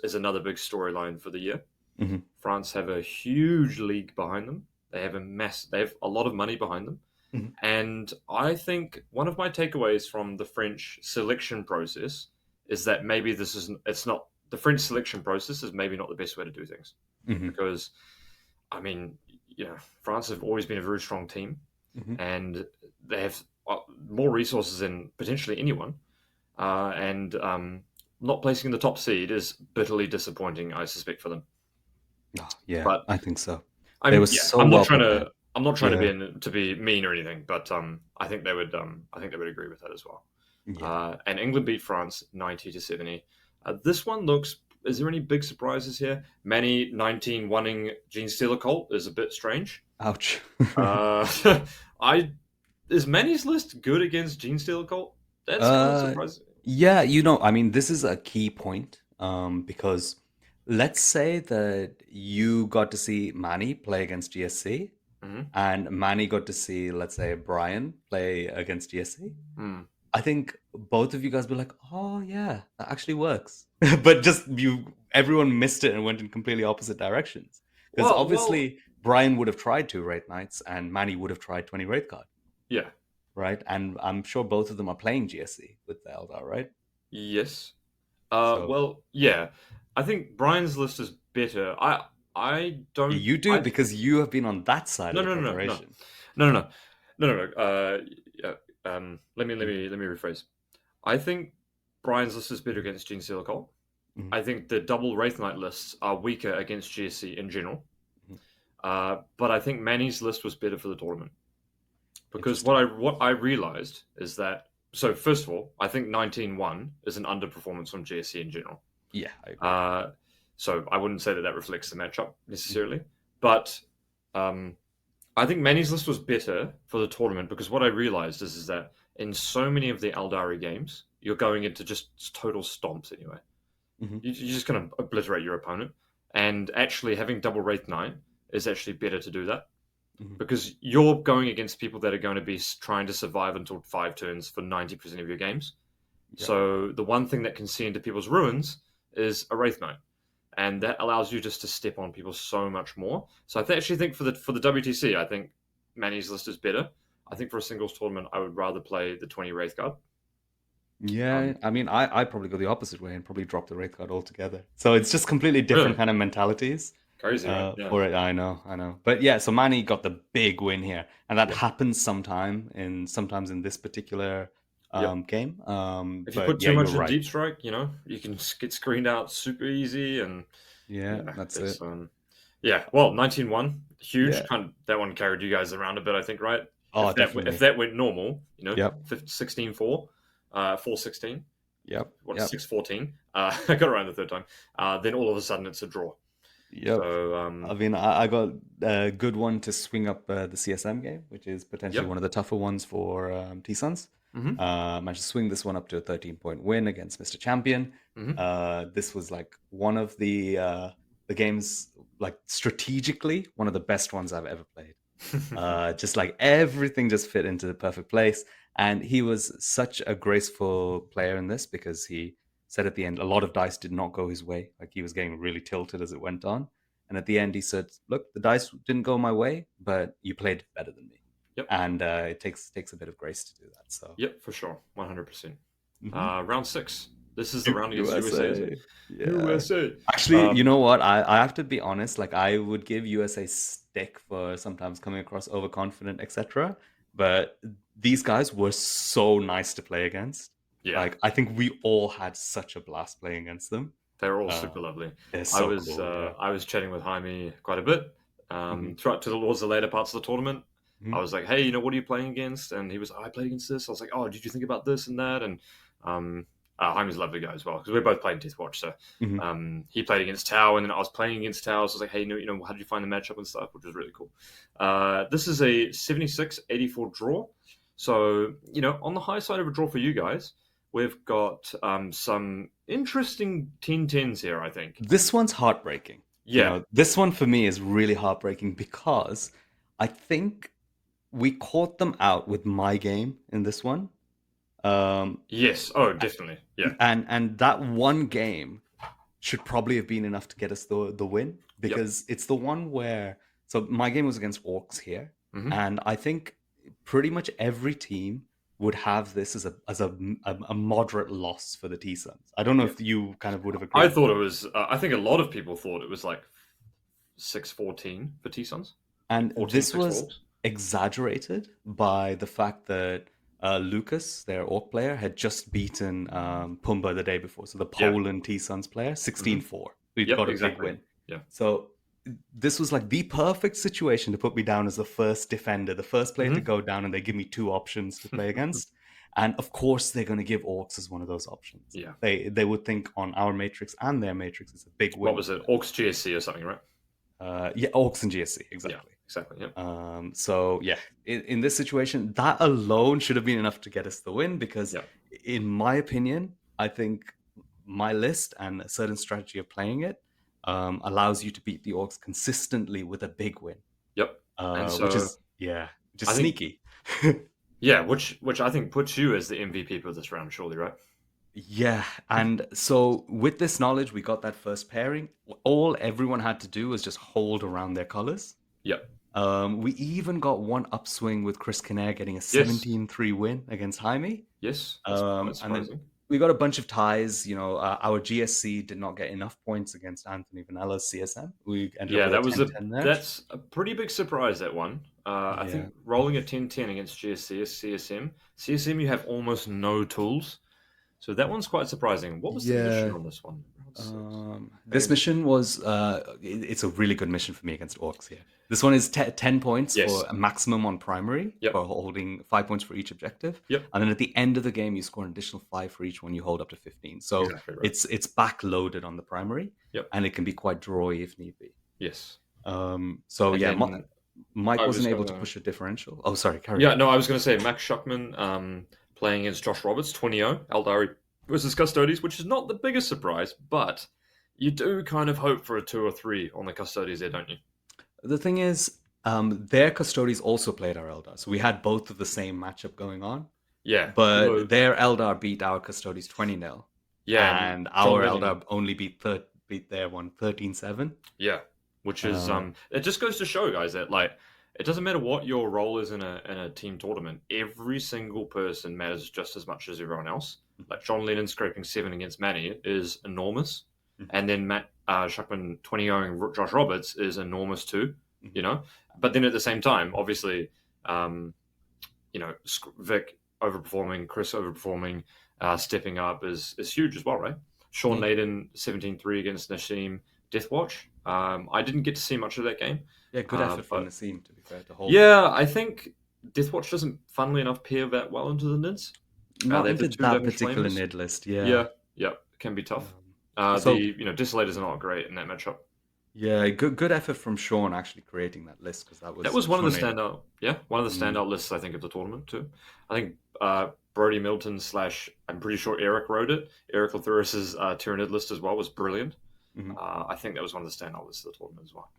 is another big storyline for the year. Mhm. France have a huge league behind them. They have a lot of money behind them. Mhm. And I think one of my takeaways from the French selection process is that maybe the French selection process is maybe not the best way to do things. Mhm. Because, I mean, France have always been a very strong team, Mhm. and they have more resources than potentially anyone. And not placing in the top seed is bitterly disappointing, I suspect, for them. Oh, yeah, But I think so. I They mean, were so well prepared. I'm not trying Yeah. to be mean or anything, but I think they would agree with that as well. Yeah. And England beat France 90-70. This one looks. Is there any big surprises here? Manny 19-1ing Gene Stealer Colt is a bit strange. Ouch. I is Manny's list good against Gene Stealer Colt? That's kind of surprising. Yeah, I mean, this is a key point, because let's say that you got to see Manny play against GSC, Mhm. and Manny got to see, let's say, Brian play against GSC. Hmm. I think both of you guys were like, "Oh yeah, that actually works," but just everyone missed it and went in completely opposite directions. Because Well, obviously Brian would have tried 2 Wraith Knights, and Manny would have tried 20 Wraith Guard, yeah, right? And I'm sure both of them are playing GSC with the Eldar, right? yes. So Well, yeah. I think Brian's list is better. I don't. you do because you have been on that side No, of the no, no, no, no, preparation. no, no, no, no, no. Yeah. Let me rephrase. I think Brian's list is better against Gene Stealer Colt. Mhm. I think the double Wraith Knight lists are weaker against GSC in general. But I think Manny's list was better for the tournament because what I realized is that. So first of all, I think 19-1 is an underperformance from GSC in general. Yeah, I agree. So I wouldn't say that reflects the matchup necessarily, but I think Manny's list was better for the tournament because what I realized is that in so many of the Eldari games, you're going into just total stomps anyway. Mhm. You're just going to obliterate your opponent, and actually having double Wraith Knight is actually better to do that Mhm. because you're going against people that are going to be trying to survive until 5 turns for 90% of your games. Yep. So the one thing that can see into people's ruins is a Wraith Knight, and that allows you just to step on people so much more. So I actually think for the WTC, I think Manny's list is better. I think for a singles tournament, I would rather play the 20 Wraith Guard. Yeah, I mean, I probably go the opposite way and probably drop the Wraith Guard altogether. So it's just completely different Really? kind of mentalities Crazy, right? Yeah. for it. I know. But yeah, so Manny got the big win here, and that happens sometimes in this particular game. If you But put yeah, too you're much in right. Deep Strike, you can get screened out super easy, and Yeah, that's it. yeah. Well, 19-1, huge. Yeah. Kind of, that one carried you guys around a bit, I think, right? Oh, If definitely. that went normal, Yep. 16-4, 4-16. Yep. 6-14. I got around the third time. Then all of a sudden it's a draw. Yep. So I mean, I got a good one to swing up the CSM game, which is potentially one of the tougher ones for T-Sons. Managed to swing this one up to a 13-point win against Mr. Champion. This was like one of the games, like strategically, one of the best ones I've ever played. Just like everything just fit into the perfect place. And he was such a graceful player in this because he said at the end, a lot of dice did not go his way. Like he was getting really tilted as it went on. And at the end, he said, look, the dice didn't go my way, but you played better than me. Yep. And it takes a bit of grace to do that. So yep, for sure, 100%. Round 6. This is the round against USA. Yeah. USA. Actually, you know what? I have to be honest. Like I would give USA stick for sometimes coming across overconfident, etc. But these guys were so nice to play against. Yeah. Like I think we all had such a blast playing against them. They were all super lovely. They're so cool, yeah. I was chatting with Jaime quite a bit towards the later parts of the tournament. I was like, hey, what are you playing against? And he was like, I played against this. I was like, oh, did you think about this and that? And Jaime's a lovely guy as well because we both played Deathwatch. So he played against Tau, and then I was playing against Tau. So I was like, hey, how did you find the matchup and stuff? Which was really cool. This is a 76-84 draw. So, on the high side of a draw for you guys, we've got some interesting 10-10s here, I think. This one's heartbreaking. Yeah. This one for me is really heartbreaking because I think we caught them out with my game in this one. Yes. Oh, definitely. Yeah. And that one game should probably have been enough to get us the win because it's the one where. So my game was against Orcs here, and I think pretty much every team would have this as a moderate loss for the T-Sons. I don't know if you kind of would have agreed. I thought it was. I think a lot of people thought it was like 6-14 for T-Sons. And this was exaggerated by the fact that Lucas, their Orc player, had just beaten Pumba the day before. So the Poland T-Sons player, 16-4. We've got a big win. Yeah. So this was like the perfect situation to put me down as the first defender, the first player to go down, and they give me 2 options to play against. And of course, they're going to give Orcs as one of those options. Yeah. They would think on our matrix and their matrix is a big win. What was it? Orcs GSC or something, right? Orcs and GSC, exactly. Yeah, exactly. Yeah. So yeah, in this situation, that alone should have been enough to get us the win because, in my opinion, I think my list and a certain strategy of playing it allows you to beat the Orcs consistently with a big win. Yep. And so, which is sneaky. Which I think puts you as the MVP for this round, surely, right? Yeah, and so with this knowledge, we got that first pairing. All everyone had to do was just hold around their colors. Yep. We even got one upswing with Chris Kinnair getting a 17-3 win against Jaime. Yes. That's and then we got a bunch of ties. Our GSC did not get enough points against Anthony Vanella's CSM. We ended up with that's a pretty big surprise, that one. I think rolling a 10-10 against GSC is CSM. CSM, you have almost no tools. So that one's quite surprising. What was the mission on this one? This mission was, it's a really good mission for me against Orcs here. This one is 10 points for a maximum on primary, for holding 5 points for each objective. Yep. And then at the end of the game, you score an additional 5 for each one you hold up to 15. So it's backloaded on the primary, and it can be quite drawy if need be. Yes. Mike wasn't able to push a differential. Oh, sorry, carry on. Yeah, no, I was going to say Max Schuckman playing against Josh Roberts, 20-0, Eldari versus Custodes, which is not the biggest surprise, but you do kind of hope for a 2 or 3 on the Custodes there, don't you? The thing is, their Custodes also played our Eldar, so we had both of the same matchup going on. Yeah. But their Eldar beat our Custodes 20-0. Yeah. And our Eldar only beat their one 13-7. Yeah. Which is, it just goes to show, guys, that, like, it doesn't matter what your role is in a team tournament. Every single person matters just as much as everyone else. Like John Lennon scraping 7 against Manny is enormous, and then Matt Schuckman 20-0ing Josh Roberts is enormous too. But then at the same time, obviously, Vik overperforming, Chris overperforming, stepping up is huge as well, right? Sean Layden 17-3 against Nassim Deathwatch. I didn't get to see much of that game. Yeah, good effort from Nassim, to be fair, to hold. Yeah, I think Deathwatch doesn't, funnily enough, pair that well into the NIDs. Not into that particular NID list, Yeah, it can be tough. Desolators are not great in that matchup. Yeah, good effort from Sean actually creating that list, because that was one of the standout. Yeah, one of the standout lists I think of the tournament too. I think Brody Milton / I'm pretty sure Eric wrote it. Eric Lathuris's Tyranid list as well was brilliant. Mhm. I think that was one of the standout lists of the tournament as well.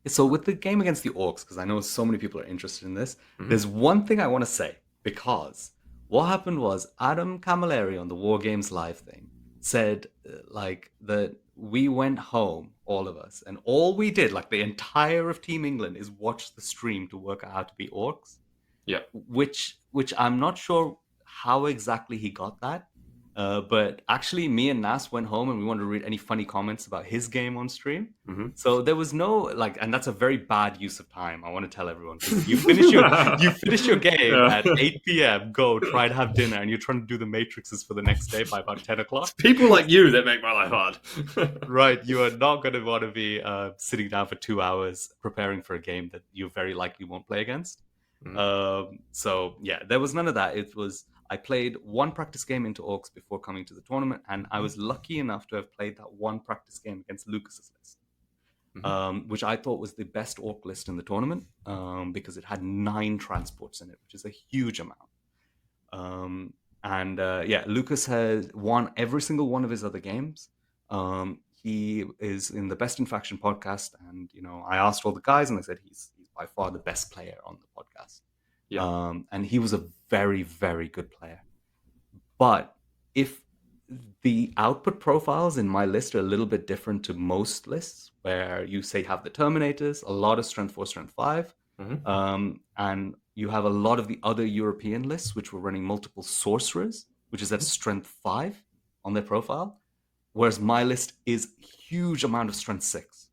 So with the game against the Orcs, because I know so many people are interested in this, Mhm. there's one thing I want to say, because what happened was Adam Camilleri on the War Games Live thing said like that we went home, all of us, and all we did, like the entire of Team England, is watch the stream to work out how to be Orcs. Yeah. Which I'm not sure how exactly he got that. But actually, me and Nas went home and we wanted to read any funny comments about his game on stream. Mm-hmm. So there was no like, and that's a very bad use of time. I want to tell everyone, because you finish your game at 8 p.m. Go try to have dinner, and you're trying to do the matrices for the next day by about 10 o'clock. It's people like you that make my life hard. Right, you are not going to want to be sitting down for 2 hours preparing for a game that you very likely won't play against. So yeah, there was none of that. It was, I played one practice game into Orcs before coming to the tournament, and I was lucky enough to have played that one practice game against Lucas's list, which I thought was the best Orc list in the tournament, because it had 9 transports in it, which is a huge amount. Yeah, Lucas has won every single one of his other games. He is in the Best in Faction podcast, and I asked all the guys, and they said he's by far the best player on the podcast. Yeah. And he was a very, very good player. But if the output profiles in my list are a little bit different to most lists, where you say have the Terminators, a lot of Strength 4, Strength 5, and you have a lot of the other European lists, which were running multiple Sorcerers, which is at Strength 5 on their profile, whereas my list is huge amount of Strength 6.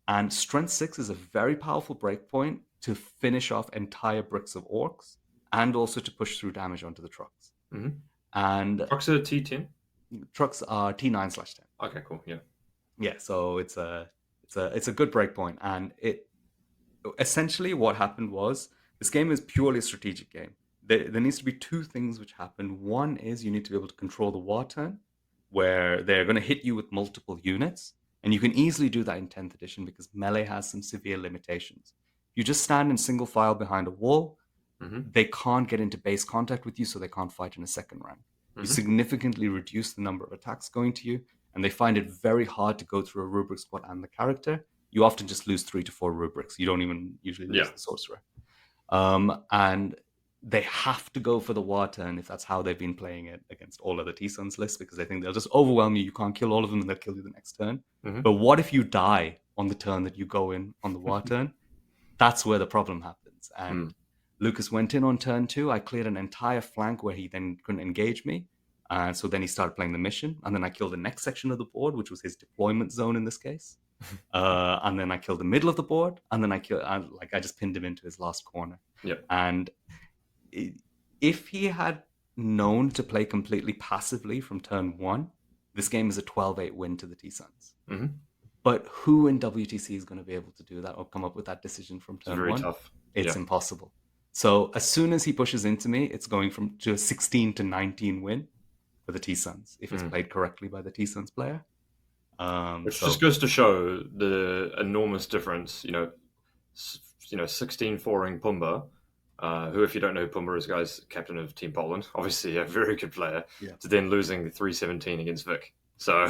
And Strength 6 is a very powerful breakpoint to finish off entire bricks of Orcs, and also to push through damage onto the trucks. And trucks are T10? Trucks are T9/10. Okay, cool. Yeah. Yeah, so it's a good breakpoint. And it essentially, what happened was, this game is purely a strategic game. There needs to be 2 things which happen. One is you need to be able to control the war turn, where they're going to hit you with multiple units. And you can easily do that in 10th edition because melee has some severe limitations. You just stand in single file behind a wall. They can't get into base contact with you, so they can't fight in a second round. You significantly reduce the number of attacks going to you, and they find it very hard to go through a rubric squad and the character. You often just lose 3 to 4 rubrics. You don't even usually lose the sorcerer. And they have to go for the war turn if that's how they've been playing it against all other T-Sons lists, because they think they'll just overwhelm you. You can't kill all of them, and they'll kill you the next turn. But what if you die on the turn that you go in on the war turn? That's where the problem happens. And Lucas went in on turn 2. I cleared an entire flank where he then couldn't engage me. So then he started playing the mission. And then I killed the next section of the board, which was his deployment zone in this case. And then I killed the middle of the board. And then I just pinned him into his last corner. And if he had known to play completely passively from turn 1, this game is a 12-8 win to the T-Sons. But who in WTC is going to be able to do that or come up with that decision from turn 1? Very tough. It's impossible. So as soon as he pushes into me, it's going to a 16 to 19 win for the T-Sons, if it's played correctly by the T-Sons player. Which just goes to show the enormous difference, 16-4ing Pumba, who, if you don't know who Pumba is, guys, captain of Team Poland, obviously a very good player, to then losing 3-17 against Vik. So,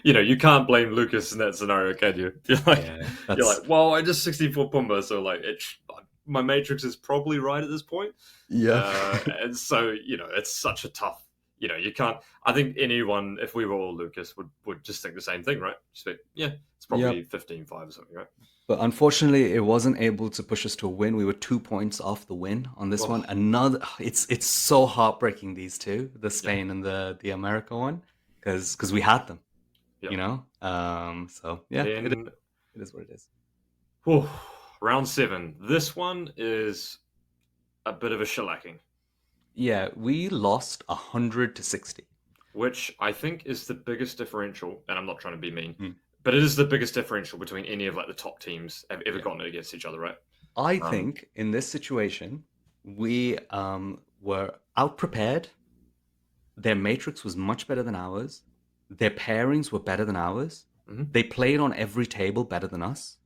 you can't blame Lucas in that scenario, can you? You're like, well, I just 16-4 Pumba, so like, my matrix is probably right at this point. And so, it's such a tough, you can't, I think anyone, if we were all Lucas, would just think the same thing, right? Just think, it's probably 15-5 or something, right? But unfortunately, it wasn't able to push us to a win. We were 2 points off the win on this one. It's so heartbreaking, these two, the Spain and the America one, because we had them, So yeah, it is what it is. Whew, round 7. This one is a bit of a shellacking. Yeah, we lost 100-60, which I think is the biggest differential. And I'm not trying to be mean. But it is the biggest differential between any of the top teams have ever gotten against each other, right? I think in this situation, we were out-prepared. Their matrix was much better than ours. Their pairings were better than ours. They played on every table better than us.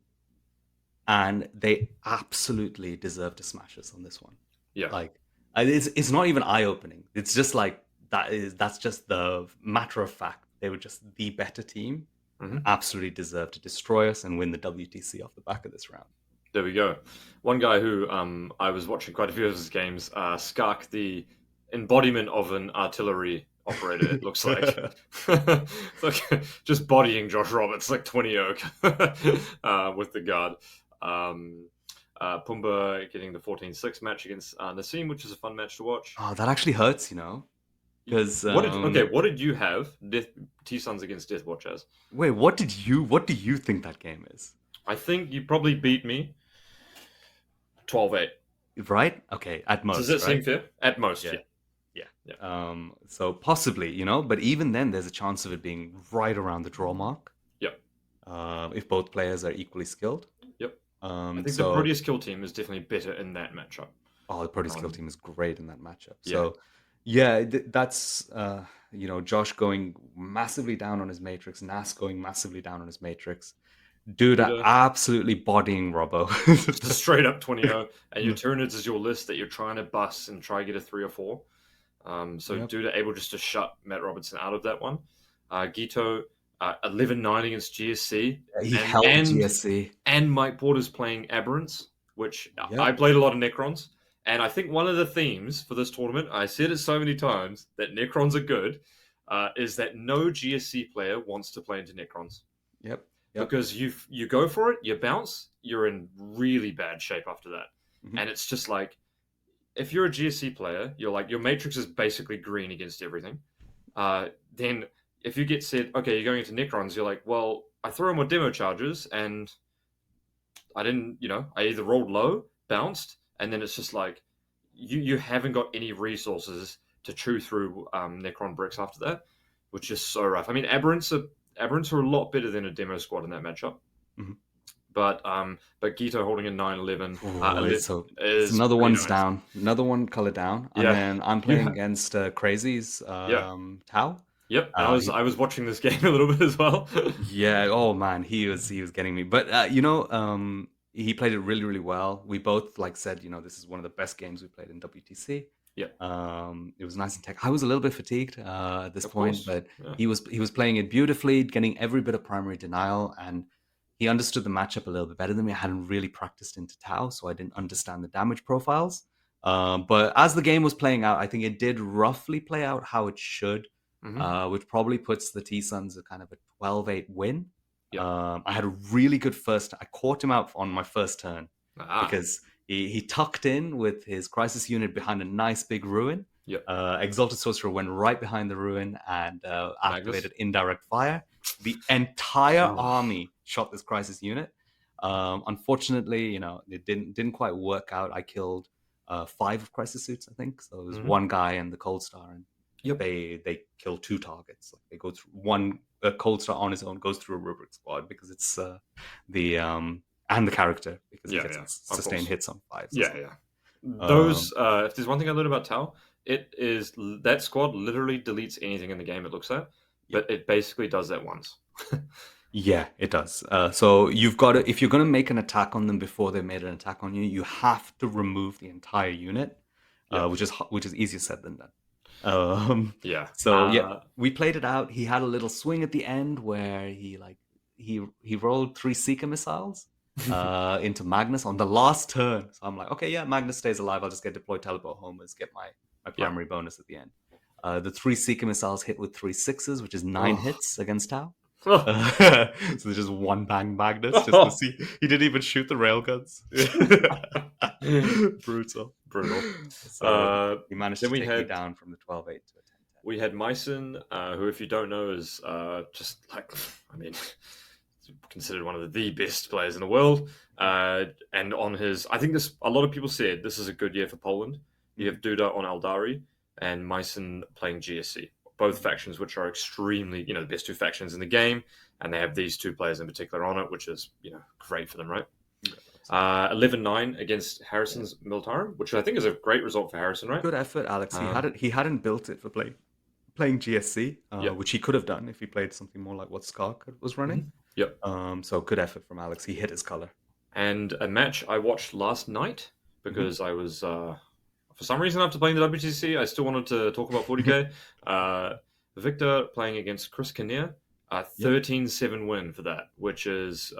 And they absolutely deserved to smash us on this one. It's not even eye-opening. It's just like that's just the matter of fact. They were just the better team and Mhm. absolutely deserved to destroy us and win the WTC off the back of this round. There we go. One guy who I was watching quite a few of his games, Skark, the embodiment of an artillery operator, it looks like. It's like just bodying Josh Roberts like 20 oak with the guard. Pumba getting the 14-6 match against Nassim, which is a fun match to watch. Oh, that actually hurts, because What did you have T Sons against Deathwatch as? wait, what do you think that game is? I think you probably beat me 12-8. Right? Okay, at most, Does that seem right? fair? At most, Yeah. yeah. Yeah. So possibly, but even then, there's a chance of it being right around the draw mark. Yep. If both players are equally skilled. Yep. I think the So Proteus kill team is definitely better in that matchup. the Proteus skill team is great in that matchup. Yeah. So yeah, that's Josh going massively down on his matrix, Nas going massively down on his matrix. Dude, Duda. absolutely bodying Robbo. Just straight up 20-0, and your Tyranids is your list that you're trying to bust and try to get a 3 or 4. So Yep. Duda able just to shut Matt Robertson out of that one. Gito 11-9 against GSC. He held GSC. And Mike Porter's playing Aberrants, which Yep. I played a lot of Necrons. And I think one of the themes for this tournament, I said it so many times, that Necrons are good, is that no GSC player wants to play into Necrons. Yep. Because you go for it, you bounce, you're in really bad shape after that. Mhm. And it's just like, if you're a GSC player, you're like, your matrix is basically green against everything. Then if you get said, okay, you're going into Necrons, you're like, well, I throw in more demo charges and I didn't, I either rolled low, bounced, and then it's just like, you haven't got any resources to chew through Necron bricks after that, which is so rough. I mean, Aberrants are a lot better than a demo squad in that matchup. Mhm. But Gito holding a 9-11 So is another pretty one's nice. down, another one color down, and Yeah. then I'm playing against Crazy's Tau. Yep, and I was watching this game a little bit as well. Yeah. Oh man, he was getting me. But he played it really, really well. We both said, this is one of the best games we played in WTC. Yeah. It was nice and tech. I was a little bit fatigued at this Of point, course, but yeah. he was playing it beautifully, getting every bit of primary denial, and he understood the matchup a little bit better than me. I hadn't really practiced into Tau, so I didn't understand the damage profiles. But as the game was playing out, I think it did roughly play out how it should. Which probably puts the T-Suns at kind of a 12-8 win. Yeah. I had a really good I caught him out on my first turn because he tucked in with his crisis unit behind a nice big ruin. Yep. Exalted Sorcerer went right behind the ruin and activated indirect fire. The entire army shot this crisis unit. Unfortunately, it didn't quite work out. I killed 5 of crisis suits, I think. So it was one guy and the Cold Star, and they kill 2 targets. Like they go through one Cold Star on his own goes through a Rubric squad because it's and the character because he gets sustained hits on 5. So Those if there's one thing I learned about Tau, it is that squad literally deletes anything in the game it looks at, but it basically does that once. Yeah, it does. So you've got to, if you're going to make an attack on them before they made an attack on you, you have to remove the entire unit, which is easier said than done. So we played it out. He had a little swing at the end where he rolled 3 Seeker missiles into Magnus on the last turn. So I'm like, okay, yeah, Magnus stays alive. I'll just get deployed teleport homers, get my primary bonus at the end. The 3 Seeker missiles hit with 3 6s, which is 9 hits against Tau. So there's just one bang Magnus just to see. He didn't even shoot the railguns. Brutal. So he managed to take me down from the 12-8 to a 10-10. We had Myson, who, if you don't know, is just considered one of the best players in the world. And on his, I think a lot of people said this is a good year for Poland. You have Duda on Aldari and Myson playing GSC. Both factions, which are extremely, the best 2 factions in the game, and they have these 2 players in particular on it, which is, great for them, right? 11-9 against Harrison's Militarum, which I think is a great result for Harrison, right? Good effort, Alex. He hadn't built it for playing GSC, which he could have done if he played something more like what Skark was running. Yep. So good effort from Alex. He hit his color. And a match I watched last night because I for some reason, after playing the WTC, I still wanted to talk about 40k. Victor playing against Chris Kinnear, a 13-7 win for that, which is,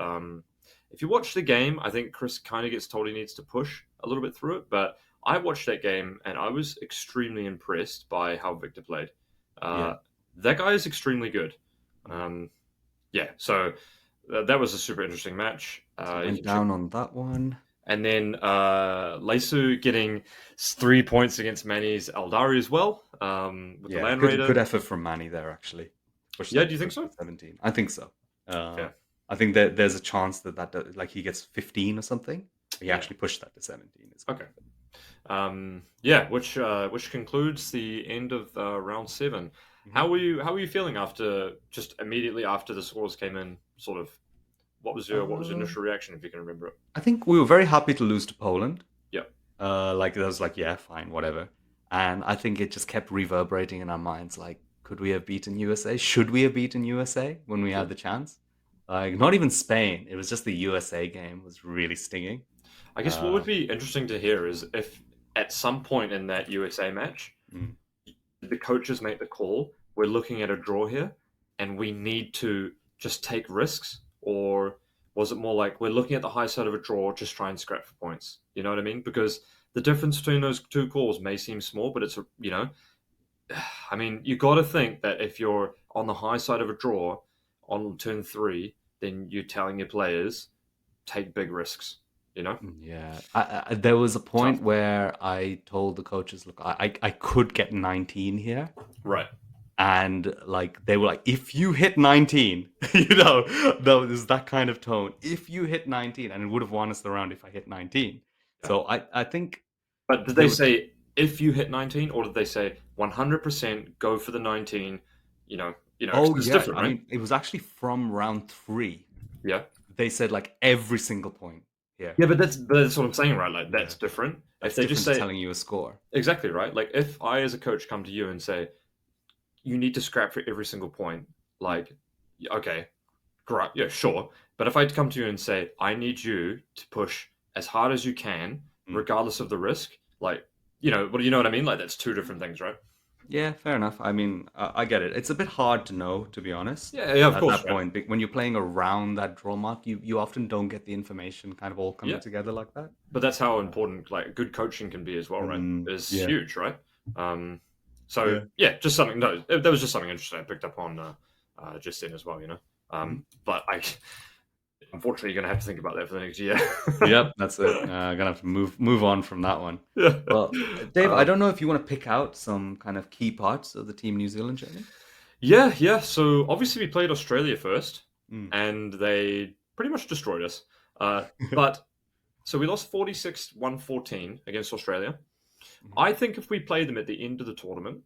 if you watch the game, I think Chris kind of gets told he needs to push a little bit through it, but I watched that game and I was extremely impressed by how Victor played. That guy is extremely good. So that was a super interesting match. Went down on that one. And then Leisu getting 3 points against Manny's Eldari as well. With the Land Raider. Good effort from Manny there, actually. Do you think so? 17. I think so. I think that there's a chance that like he gets 15 or something. He actually pushed that to 17. Okay. Which concludes the end of round 7. How were you feeling after just immediately after the scores came in? Sort of, what was your initial reaction, if you can remember it? I think we were very happy to lose to Poland. Yeah. Like it was like, yeah, fine, whatever. And I think it just kept reverberating in our minds. Like, could we have beaten USA? Should we have beaten USA when we had the chance? Like, not even Spain. It was just the USA game was really stinging. I guess what would be interesting to hear is if at some point in that USA match, the coaches make the call, we're looking at a draw here, and we need to just take risks, or was it more like we're looking at the high side of a draw, just try and scrap for points? You know what I mean? Because the difference between those two calls may seem small, but it's, I mean, you got to think that if you're on the high side of a draw on turn 3, then you're telling your players, take big risks, Yeah. There was a point where I told the coaches, look, I could get 19 here. Right. And like they were like, if you hit 19, there's that kind of tone. If you hit 19, and it would have won us the round if I hit 19. Yeah. So I think. But did they say if you hit 19, or did they say 100% go for the 19? It's different, right? I mean, it was actually from round 3. Yeah. They said like every single point. Yeah, but that's what I'm saying, right? Like that's different. That's if they just say telling you a score, exactly right. Like if I, as a coach, come to you and say, you need to scrap for every single point, like, okay, great, yeah, sure. But if I come to you and say, I need you to push as hard as you can, regardless of the risk, like, you know what I mean? Like that's two different things, right? Yeah, fair enough. I mean, I get it. It's a bit hard to know, to be honest. Yeah, of course. At that point, when you're playing around that draw mark, you often don't get the information kind of all coming together like that. But that's how important like good coaching can be as well, right? It's huge, right? Just something. No, that was just something interesting I picked up on just then as well, But unfortunately, you're gonna have to think about that for the next year. Yep, that's it. Gonna have to move on from that one. Yeah. Well, Dave, I don't know if you want to pick out some kind of key parts of the Team New Zealand journey. Yeah. So obviously we played Australia first, and they pretty much destroyed us. But so we lost 46-114 against Australia. I think if we played them at the end of the tournament,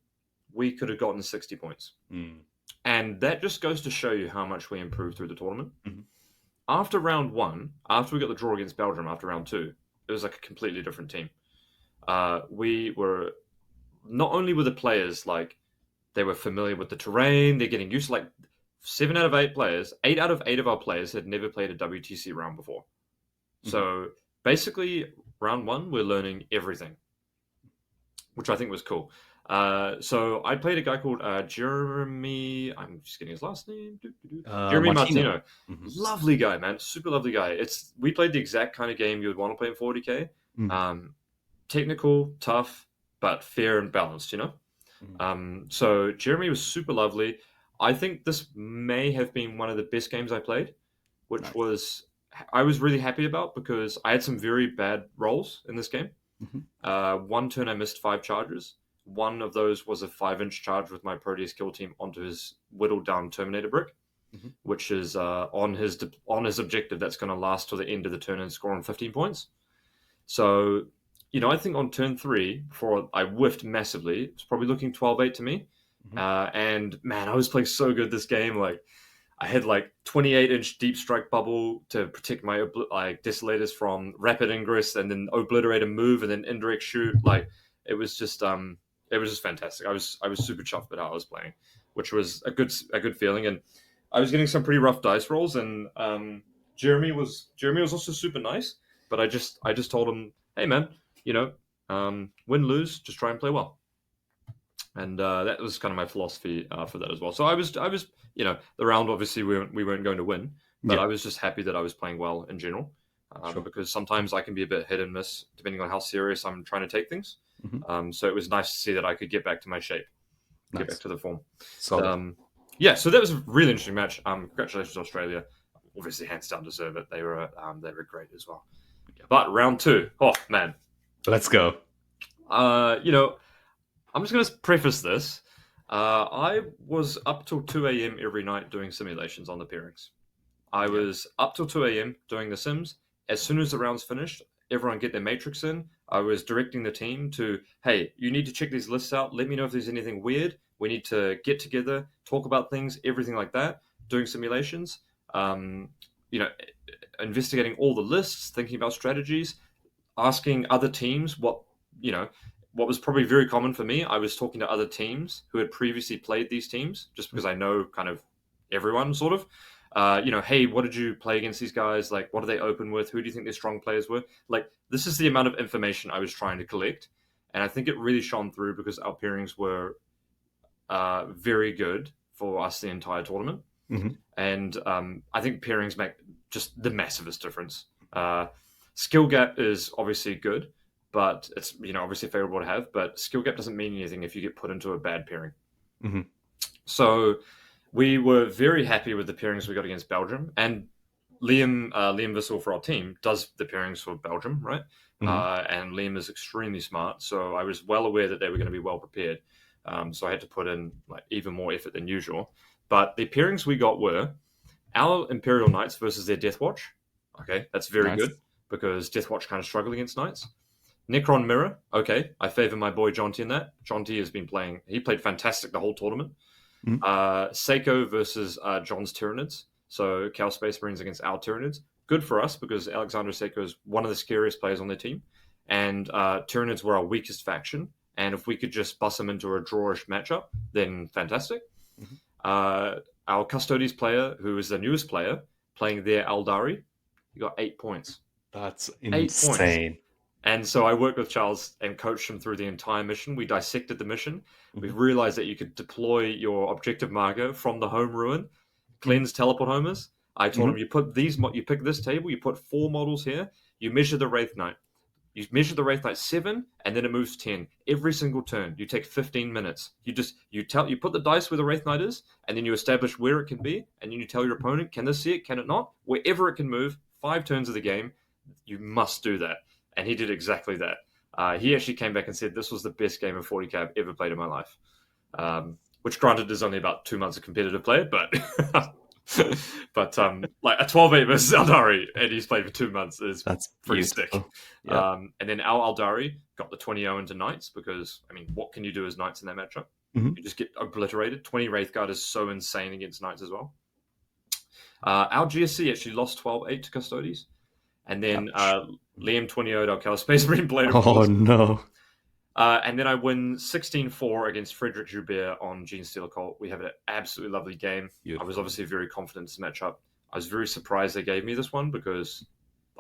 we could have gotten 60 points. And that just goes to show you how much we improved through the tournament. After round 1, after we got the draw against Belgium after round 2, it was like a completely different team. We were, not only were the players like, they were familiar with the terrain, they're getting used to, like 7 out of 8 players, 8 out of 8 of our players had never played a WTC round before. So basically, round 1, we're learning everything, which I think was cool. So I played a guy called Jeremy. I'm just getting his last name. Jeremy Martino. Lovely guy, man. Super lovely guy. We played the exact kind of game you would want to play in 40k. Technical, tough, but fair and balanced. So Jeremy was super lovely. I think this may have been one of the best games I played, which I was really happy about because I had some very bad rolls in this game. One turn I missed 5 charges. One of those was a 5-inch charge with my Proteus kill team onto his whittled down Terminator brick, which is on his objective that's going to last till the end of the turn and score on 15 points. So, I think on turn 3, before I whiffed massively, it's probably looking 12-8 to me. And man, I was playing so good this game. Like I had like 28-inch deep strike bubble to protect my desolators from rapid ingress, and then obliterator move, and then indirect shoot. Like it was just fantastic. I was super chuffed with how I was playing, which was a good feeling. And I was getting some pretty rough dice rolls, and Jeremy was also super nice. But I just told him, hey man, Win, lose, just try and play well. And that was kind of my philosophy for that as well. So I was, the round, obviously we weren't going to win, but I was just happy that I was playing well in general. Because sometimes I can be a bit hit and miss depending on how serious I'm trying to take things. So it was nice to see that I could get back to my shape, get back to the form. So that was a really interesting match. Congratulations, Australia. Obviously, hands down, deserve it. They were great as well. But round 2, oh man, let's go. I'm just going to preface this. I was up till 2 a.m. every night doing simulations on the pairings. I was up till 2 a.m. doing the sims. As soon as the round's finished, everyone get their matrix in. I was directing the team to, hey, you need to check these lists out. Let me know if there's anything weird. We need to get together, talk about things, everything like that. Doing simulations, investigating all the lists, thinking about strategies, asking other teams what was probably very common for me. I was talking to other teams who had previously played these teams, just because I know kind of everyone sort of. Hey, what did you play against these guys? Like, what do they open with? Who do you think their strong players were? Like, this is the amount of information I was trying to collect. And I think it really shone through because our pairings were very good for us the entire tournament. And I think pairings make just the massivest difference. Skill gap is obviously good, but it's obviously favorable to have. But skill gap doesn't mean anything if you get put into a bad pairing. So we were very happy with the pairings we got against Belgium, and Liam Vissel for our team does the pairings for Belgium, right? And Liam is extremely smart, so I was well aware that they were going to be well prepared. So I had to put in even more effort than usual. But the pairings we got were our Imperial Knights versus their Deathwatch. Okay, that's very good because Deathwatch kind of struggle against Knights. Necron Mirror. Okay, I favor my boy Jonty in that. Jonty has been playing. He played fantastic the whole tournament. Seiko versus John's Tyranids. So Chaos Space Marines against our Tyranids. Good for us because Alexander Seiko is one of the scariest players on their team. And Tyranids were our weakest faction. And if we could just bust them into a drawish matchup, then fantastic. Our Custodes player, who is the newest player, playing their Aldari, he got 8 points. That's 8 points. insane. And so I worked with Charles and coached him through the entire mission. We dissected the mission. We realized that you could deploy your objective marker from the home ruin, cleanse teleport homers. I told him, you pick this table, you put 4 models here, you measure the Wraith Knight. You measure the Wraith Knight 7, and then it moves 10. Every single turn, you take 15 minutes. You put the dice where the Wraith Knight is, and then you establish where it can be, and then you tell your opponent, can this see it, can it not? Wherever it can move, 5 turns of the game, you must do that. And he did exactly that. He actually came back and said, this was the best game of 40k I've ever played in my life. Which granted is only about 2 months of competitive play, but but like a 12-8 versus Aldari, and he's played for 2 months is pretty sick. And then our Aldari got the 20-0 into Knights because, what can you do as Knights in that matchup? You just get obliterated. 20 Wraithguard is so insane against Knights as well. Our GSC actually lost 12-8 to Custodes. And then Liam 20-0'd our Chaos Space Marine player. Oh, no. And then I win 16-4 against Frederick Joubert on Gene Stealer Cult. We have an absolutely lovely game. Beautiful. I was obviously very confident in this matchup. I was very surprised they gave me this one because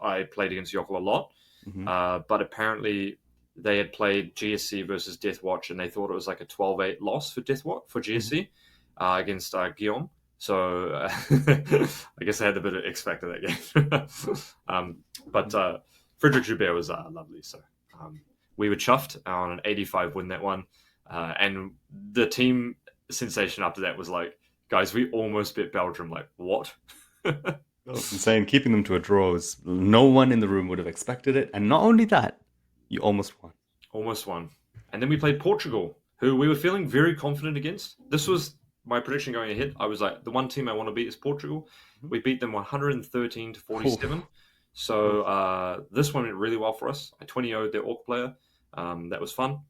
I played against Yokkel a lot. But apparently they had played GSC versus Deathwatch, and they thought it was like a 12-8 loss for GSC against Guillaume. So I guess I had a bit of X factor that game. But Frederick Joubert was lovely. So we were chuffed on an 85 win that one. And the team sensation after that was like, guys, we almost beat Belgium. Like, what? That was insane. Keeping them to a draw was no one in the room would have expected it. And not only that, you almost won. Almost won. And then we played Portugal, who we were feeling very confident against. This was my prediction going ahead. I was like, the one team I want to beat is Portugal. We beat them 113 to 47. So this one went really well for us. I 20-0'd their Orc player. That was fun.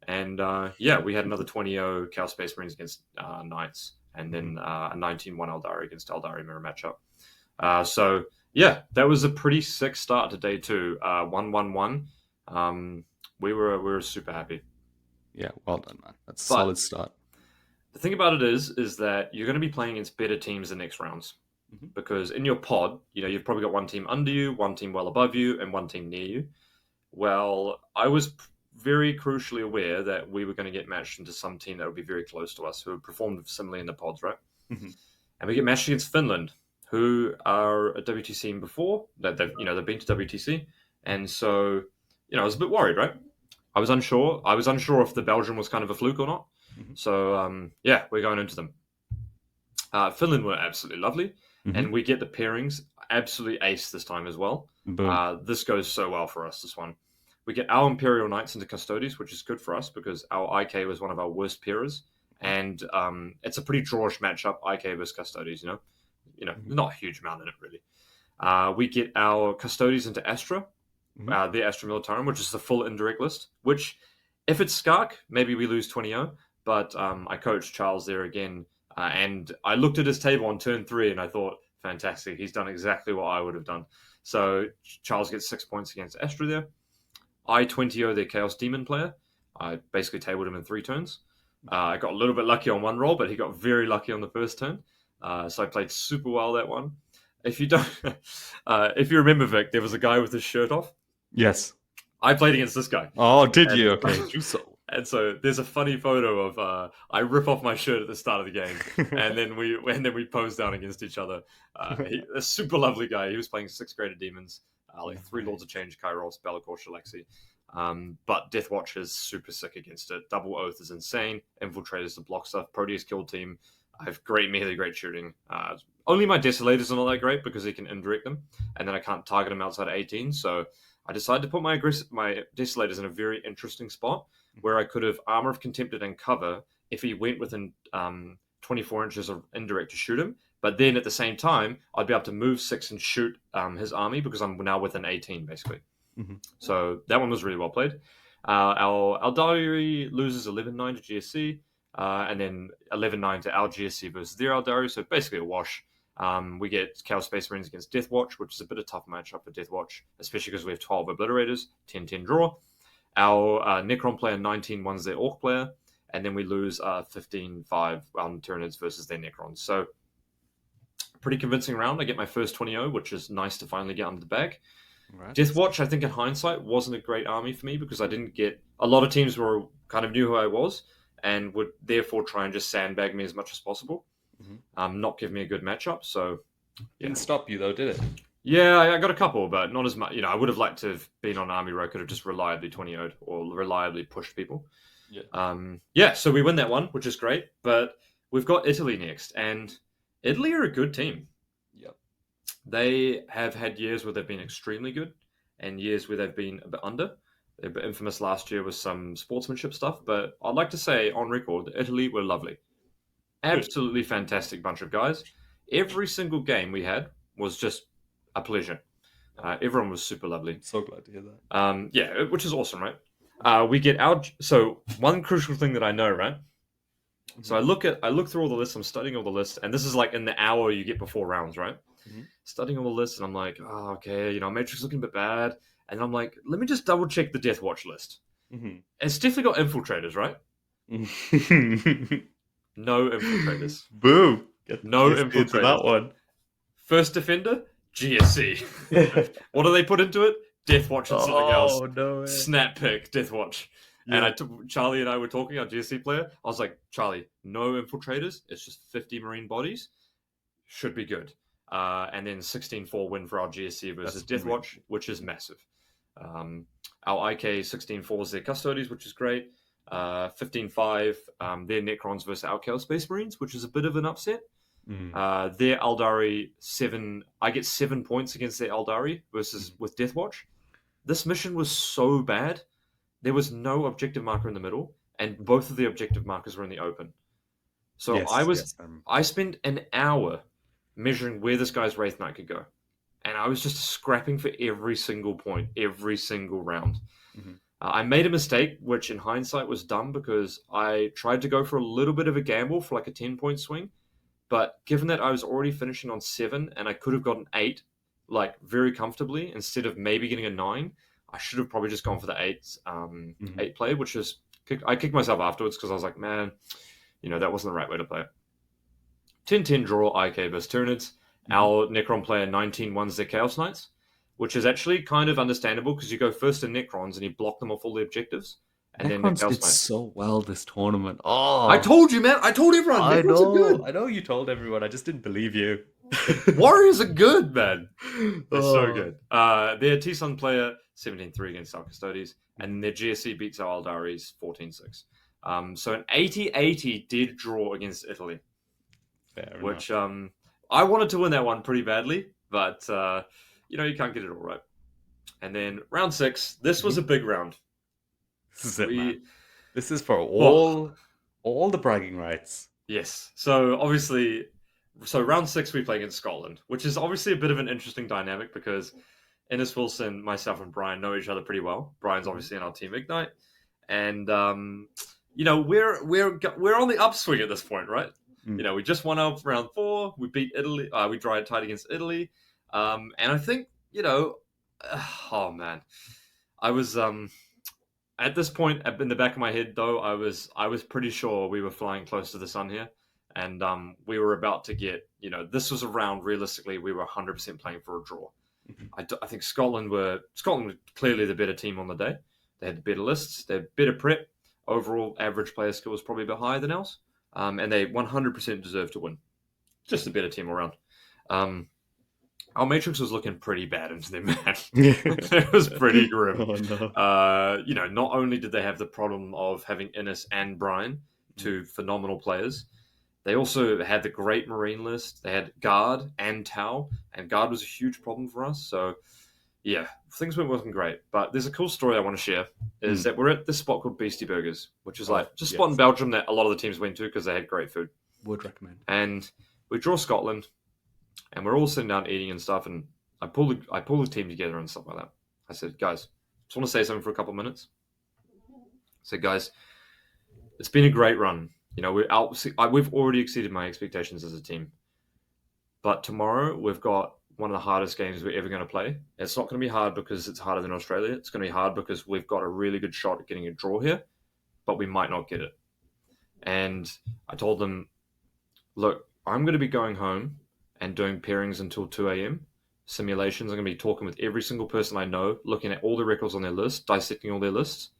And we had another 20-0 Chaos Space Marines against Knights. And then a 19-1 Aldari against Aldari mirror matchup. That was a pretty sick start to day 2. 1-1-1. We were super happy. Yeah, well done, man. That's a solid start. The thing about it is that you're going to be playing against better teams the next rounds. Because in your pod, you've probably got one team under you, one team well above you, and one team near you. Well, I was very crucially aware that we were going to get matched into some team that would be very close to us, who had performed similarly in the pods, right? Mhm. And we get matched against Finland, who are a WTC team before that they've been to WTC, and so I was a bit worried, right? I was unsure. I was unsure if the Belgian was kind of a fluke or not. Mhm. So we're going into them. Finland were absolutely lovely, and we get the pairings absolutely ace this time as well. Boom. This goes so well for us, this one. We get our Imperial Knights into Custodes, which is good for us because our IK was one of our worst pairers, and it's a pretty drawish matchup, IK versus Custodes, not a huge amount in it, really. We get our Custodes into Astra, the Astra Militarum, which is the full indirect list, which, if it's Skark, maybe we lose 20-0, but I coached Charles there again, and I looked at his table on turn 3, and I thought, fantastic, he's done exactly what I would have done. So Charles gets 6 points against Astra there. I 20-0 their Chaos Demon player. I basically tabled him in 3 turns. I got a little bit lucky on one roll, but he got very lucky on the first turn. So I played super well that one. If you don't, if you remember, Vic, there was a guy with his shirt off. Yes. I played against this guy. Oh, did you? Okay. Do so. And so there's a funny photo of I rip off my shirt at the start of the game, and then we pose down against each other. A super lovely guy. He was playing 6 graded demons, like 3 Lords of Change, Kairos, Be'lakor, Shalaxi. But Deathwatch is super sick against it. Double Oath is insane. Infiltrators to block stuff. Proteus kill team. I have great melee, great shooting. Only my Desolators are not that great because he can indirect them, and then I can't target them outside of 18. So I decided to put my Desolators in a very interesting spot where I could have Armor of Contempted and cover if he went within 24 inches of indirect to shoot him. But then at the same time, I'd be able to move 6 and shoot his army because I'm now within 18, basically. So that one was really well played. Our Aldari loses 11-9 to GSC, and then 11-9 to our GSC versus their Aldari, so basically a wash. We get Chaos Space Marines against Deathwatch, which is a bit of a tough matchup for Deathwatch, especially because we have 12 Obliterators, 10-10 draw. Our Necron player 19-1's their Orc player, and then we lose 15-5 Tyranids versus their Necrons. So pretty convincing round. I get my first 20-0, which is nice to finally get under the bag. Right. Deathwatch, I think in hindsight, wasn't a great army for me because I didn't get... A lot of teams were kind of knew who I was and would therefore try and just sandbag me as much as possible. Not give me a good matchup, so... Didn't stop you though, did it? Yeah, I got a couple, but not as much. I would have liked to have been on an army where I could have just reliably 20-0'd or reliably pushed people. So we win that one, which is great, but we've got Italy next, and Italy are a good team. They have had years where they've been extremely good and years where they've been a bit under. They were infamous last year with some sportsmanship stuff, but I'd like to say on record that Italy were lovely. Absolutely fantastic bunch of guys. Every single game we had was just a pleasure. Everyone was super lovely. I'm so glad to hear that. Which is awesome, right? We get our... So one crucial thing that I know, right? So I look through all the lists, I'm studying all the lists, and this is like in the hour you get before rounds, right? Studying all the lists, and I'm like, oh, okay, Matrix looking a bit bad. And I'm like, let me just double check the Deathwatch list. It's definitely got infiltrators, right? No infiltrators. Boo! No infiltrators. That one. First defender, GSC. What do they put into it? Deathwatch and something else. No way. Snap pick, Deathwatch. Yeah. And Charlie and I were talking, our GSC player. I was like, Charlie, no infiltrators. It's just 50 Marine bodies. Should be good. And then 16-4 win for our GSC versus Deathwatch, which is massive. Our IK 16-4 is their Custodes, which is great. 15-5, their Necrons versus our Chaos Space Marines, which is a bit of an upset. Their Aldari 7, I get 7 points against their Aldari versus with Deathwatch. This mission was so bad. There was no objective marker in the middle, and both of the objective markers were in the open. So I spent an hour measuring where this guy's Wraith Knight could go. And I was just scrapping for every single point, every single round. I made a mistake, which in hindsight was dumb because I tried to go for a little bit of a gamble for like a 10-point swing. But given that I was already finishing on 7 and I could have gotten 8, like very comfortably, instead of maybe getting a 9, I should have probably just gone for the 8 play, which is... I kicked myself afterwards because I was like, man, that wasn't the right way to play it. 10-10 draw, IK versus Tyranids. Our Necron player 19-1's their Chaos Knights, which is actually kind of understandable because you go first in Necrons and you block them off all the objectives. And then the Necrons Chaos did Knights. so well this tournament. Oh, I told you, man. I told everyone. I Necrons are good. know you told everyone. I just didn't believe you. Warriors are good, man. They're so Oh. good. Their T-Sun player 17-3 against our Custodes, and their GSC beats our Aldaris 14-6. So an 80-80 did draw against Italy, Fair which enough. I wanted to win that one pretty badly, but you can't get it all right. And then round 6, this was a big round. This is it, man. This is for all the bragging rights. Yes. So obviously, round 6 we play against Scotland, which is obviously a bit of an interesting dynamic because Innes Wilson, myself, and Brian know each other pretty well. Brian's obviously in our team Ignite, and we're on the upswing at this point, right? We just won our round 4. We beat Italy. We dried tight against Italy, and I think oh man, I was at this point in the back of my head though, I was pretty sure we were flying close to the sun here, and we were about to get this was a round. Realistically, we were 100% playing for a draw. I think Scotland were clearly the better team on the day. They had the better lists, they had better prep. Overall, average player skill was probably a bit higher than ours, and they 100% deserved to win. Just a better team around. Our Matrix was looking pretty bad into their match. It was pretty grim. Oh, no. Not only did they have the problem of having Innes and Brian, two phenomenal players, they also had the great Marine list. They had Guard and Tau, and Guard was a huge problem for us. So, yeah, things weren't working great. But there's a cool story I want to share, is that we're at this spot called Beastie Burgers, which is just a spot in Belgium that a lot of the teams went to because they had great food. Would recommend. And we draw Scotland, and we're all sitting down eating and stuff, and I pull the team together and stuff like that. I said, guys, just want to say something for a couple of minutes. I said, guys, it's been a great run. We've already exceeded my expectations as a team. But tomorrow we've got one of the hardest games we're ever going to play. It's not going to be hard because it's harder than Australia. It's going to be hard because we've got a really good shot at getting a draw here, but we might not get it. And I told them, look, I'm going to be going home and doing pairings until 2 a.m. Simulations. I'm going to be talking with every single person I know, looking at all the records on their list, dissecting all their lists,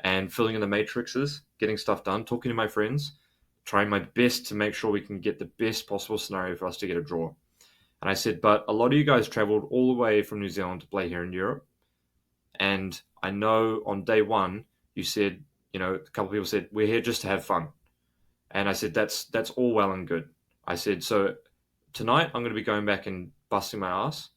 and filling in the matrices, getting stuff done, talking to my friends, trying my best to make sure we can get the best possible scenario for us to get a draw. And I said, but a lot of you guys traveled all the way from New Zealand to play here in Europe. And I know on day 1, you said, a couple of people said, we're here just to have fun. And I said, that's all well and good. I said, so tonight I'm going to be going back and busting my ass.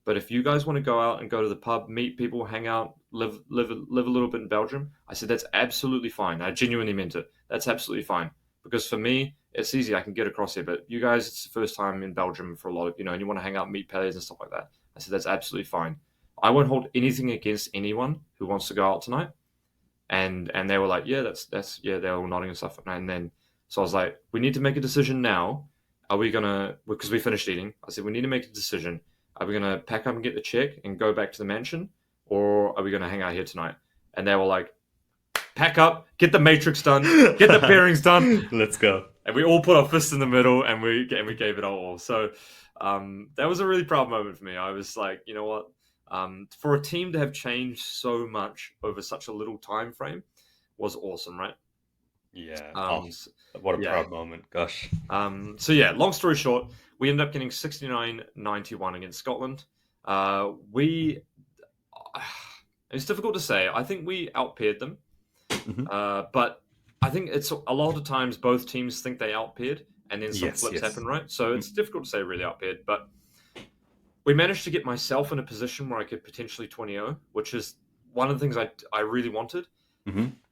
But if you guys want to go out and go to the pub, meet people, hang out, live a little bit in Belgium, I said, that's absolutely fine. I genuinely meant it. That's absolutely fine. Because for me, it's easy. I can get across here. But you guys, it's the first time in Belgium for a lot of, and you want to hang out, meet players and stuff like that. I said, that's absolutely fine. I won't hold anything against anyone who wants to go out tonight. And they were like, yeah, that's they were all nodding and stuff. And then, so I was like, we need to make a decision now. Are we going to, because we finished eating, I said, we need to make a decision. Are we going to pack up and get the check and go back to the mansion? Or are we going to hang out here tonight? And they were like, pack up, get the matrix done, get the pairings done. Let's go. And we all put our fists in the middle and we gave it our all. So that was a really proud moment for me. I was like, you know what? For a team to have changed so much over such a little time frame was awesome, right? Yeah. What a proud moment. Gosh. So yeah, long story short, we ended up getting 69-91 against Scotland. It's difficult to say. I think we outpaired them. But I think it's a lot of times both teams think they outpaired and then some flips happen, right? So it's difficult to say really outpaired, but we managed to get myself in a position where I could potentially 20-0, which is one of the things I really wanted.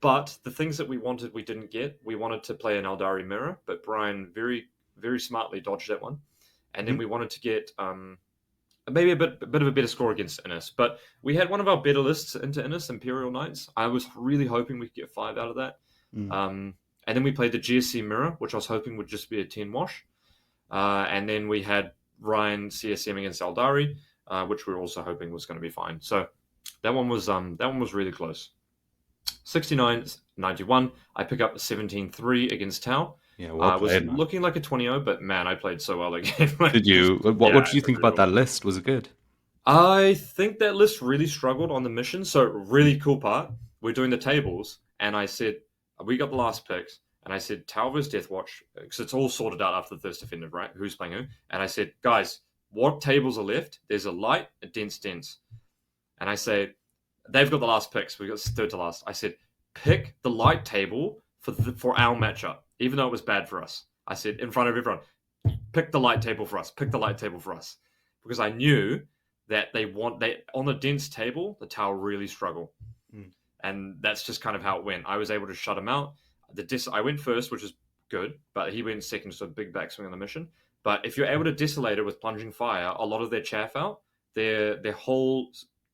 But the things that we wanted, we didn't get. We wanted to play an Eldari mirror, but Brian very, very smartly dodged that one. And then we wanted to get maybe a bit of a better score against Innis. But we had one of our better lists into Innis, Imperial Knights. I was really hoping we could get 5 out of that. And then we played the GSC mirror, which I was hoping would just be a 10 wash. And then we had Ryan CSM against Eldari, which we were also hoping was going to be fine. So that one was really close. 69-91. I pick up a 17-3 against Tau. Yeah, well played, was looking like a 20-0, but man, I played so well that game. Did you? What did you think about that list? Was it good? I think that list really struggled on the mission. So really cool part, we're doing the tables, and I said, we got the last picks, and I said, Tau versus Deathwatch, because it's all sorted out after the first definitive, right? Who's playing who? And I said, guys, what tables are left? There's a light, a dense. And I say, they've got the last picks. We got third to last. I said, pick the light table for our matchup, even though it was bad for us. I said, in front of everyone, pick the light table for us. Pick the light table for us. Because I knew that on the dense table, the Tau really struggle. And that's just kind of how it went. I was able to shut him out. I went first, which is good, but he went second, so a big backswing on the mission. But if you're able to Desolator with Plunging Fire, a lot of their chaff out, their whole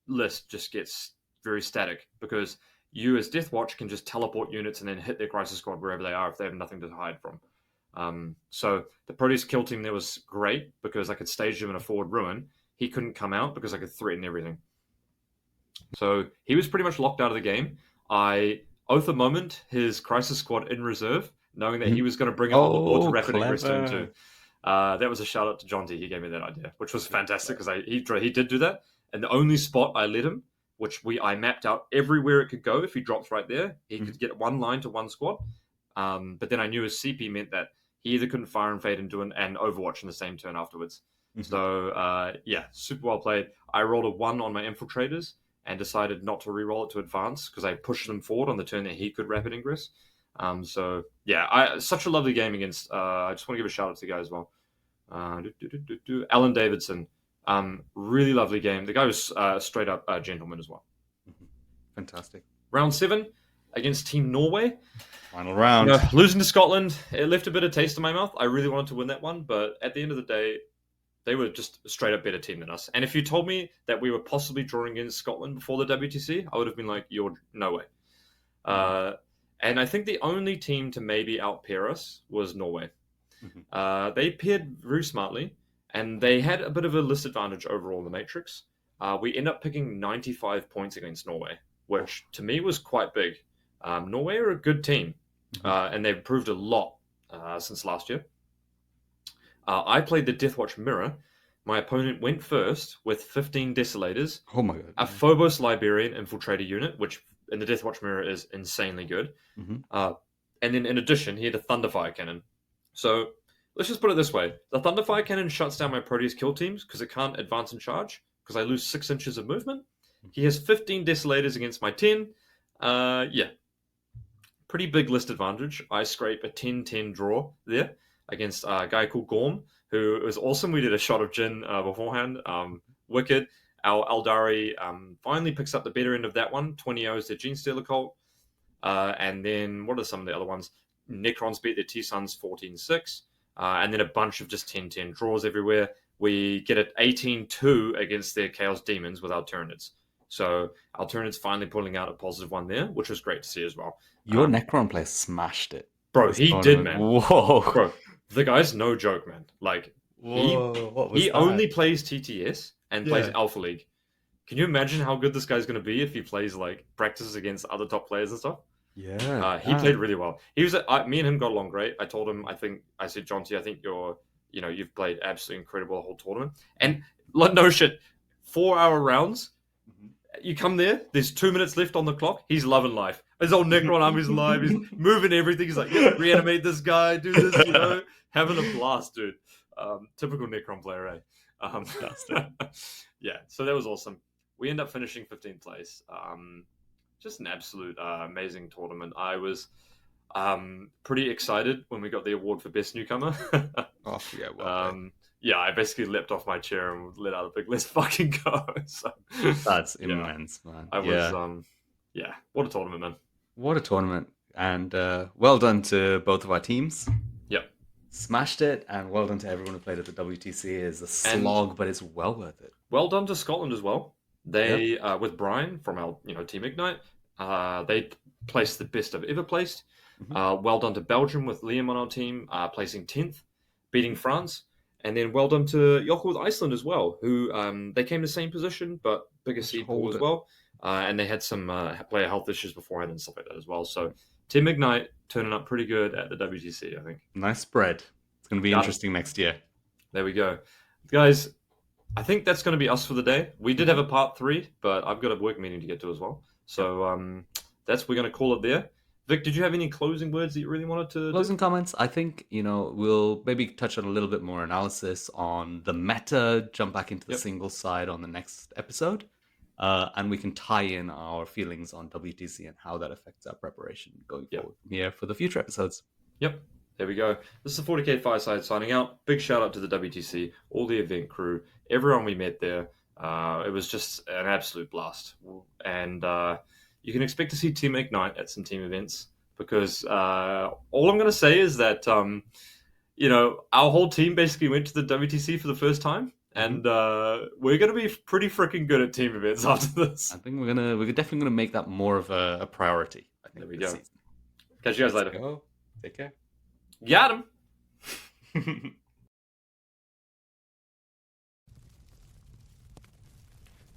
list just gets very static, because you as Deathwatch can just teleport units and then hit their Crisis Squad wherever they are if they have nothing to hide from. So the Proteus kill team there was great, because I could stage him in a forward ruin. He couldn't come out because I could threaten everything. So he was pretty much locked out of the game. I oath a moment his Crisis Squad in reserve, knowing that he was going to bring it on the board to rapid ingress turn 2. That was a shout out to John T. He gave me that idea, which was fantastic, because he did do that. And the only spot I let him, which I mapped out everywhere it could go. If he drops right there, he could get one line to one squad. But then I knew his CP meant that he either couldn't fire and fade and do an Overwatch in the same turn afterwards. So super well played. I rolled a 1 on my infiltrators and decided not to reroll it to advance, because I pushed them forward on the turn that he could rapid ingress. Such a lovely game against. I just want to give a shout out to the guy as well. Alan Davidson. Really lovely game. The guy was straight up a gentleman as well. Fantastic. Round 7 against Team Norway. Final round. Losing to Scotland, it left a bit of taste in my mouth. I really wanted to win that one, but at the end of the day, they were just a straight up better team than us. And if you told me that we were possibly drawing against Scotland before the WTC, I would have been like, "You're no way." And I think the only team to maybe outpair us was Norway. They paired very smartly, and they had a bit of a list advantage overall in the Matrix. We ended up picking 95 points against Norway, which to me was quite big. Norway are a good team, and they've improved a lot since last year. I played the Deathwatch Mirror. My opponent went first with 15 Desolators. Oh my god. A Phobos Liberian Infiltrator unit, which in the Deathwatch Mirror is insanely good. And then in addition, he had a Thunderfire Cannon. So let's just put it this way. The Thunderfire Cannon shuts down my Proteus kill teams because it can't advance and charge, because I lose 6 inches of movement. He has 15 Desolators against my 10. Pretty big list advantage. I scrape a 10-10 draw there against a guy called Gorm, who was awesome. We did a shot of Jin beforehand. Wicked. Our Eldari finally picks up the better end of that one. 20 O's their Gene Stealer Cult. And then what are some of the other ones? Necrons beat their T-Suns 14-6. And then a bunch of just 10-10 draws everywhere. We get an 18-2 against their Chaos Demons with our Tyranids. So our Tyranids finally pulling out a positive one there, which was great to see as well. Your Necron player smashed it. Bro, he did, man. Whoa. Bro, the guy's no joke, man. Like, he only plays TTS and plays Alpha League. Can you imagine how good this guy's going to be if he plays, like, practices against other top players and stuff? Yeah. He played really well. He was. Me and him got along great. I told him, I said, John T, I think you've played absolutely incredible the whole tournament. And, no shit, 4-hour rounds. You come there, there's 2 minutes left on the clock. He's loving life. His old Necron army's alive. He's moving everything. He's like, reanimate this guy, do this, having a blast, dude. Typical Necron player, eh? So that was awesome. We end up finishing 15th place. Just an absolute amazing tournament. I was pretty excited when we got the award for Best Newcomer. I basically leapt off my chair and let out a big let's fucking go. So, that's immense, man. I was, what a tournament, man. What a tournament. And well done to both of our teams. Yep. Smashed it, and well done to everyone who played at the WTC. It's a slog, but it's well worth it. Well done to Scotland as well. They, with Brian from our Team Ignite, they placed the best I've ever placed. Well done to Belgium with Liam on our team, placing 10th, beating France. And then well done to Yoko with Iceland as well, who they came in the same position, but bigger seed pool as well. And they had some player health issues beforehand and stuff like that as well. So Team Ignite turning up pretty good at the WTC, I think. Nice spread. It's going to be interesting next year. There we go. Guys, I think that's going to be us for the day. We did have a part 3, but I've got a work meeting to get to as well. So, we're going to call it there. Vic, did you have any closing words that you really wanted to Closing comments. I think, we'll maybe touch on a little bit more analysis on the meta, jump back into the single side on the next episode. And we can tie in our feelings on WTC and how that affects our preparation going forward from here for the future episodes. Yep. There we go. This is the 40K Fireside signing out. Big shout out to the WTC, all the event crew, everyone we met there. It was just an absolute blast. And you can expect to see Team Ignite at some team events because all I'm going to say is that, our whole team basically went to the WTC for the first time. And we're going to be pretty freaking good at team events after this. I think we're definitely going to make that more of a priority. I think there we go. Season. Catch you guys later. Go. Take care. Got him.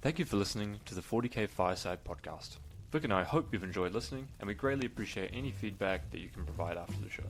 Thank you for listening to the 40K Fireside podcast. Vic and I hope you've enjoyed listening, and we greatly appreciate any feedback that you can provide after the show.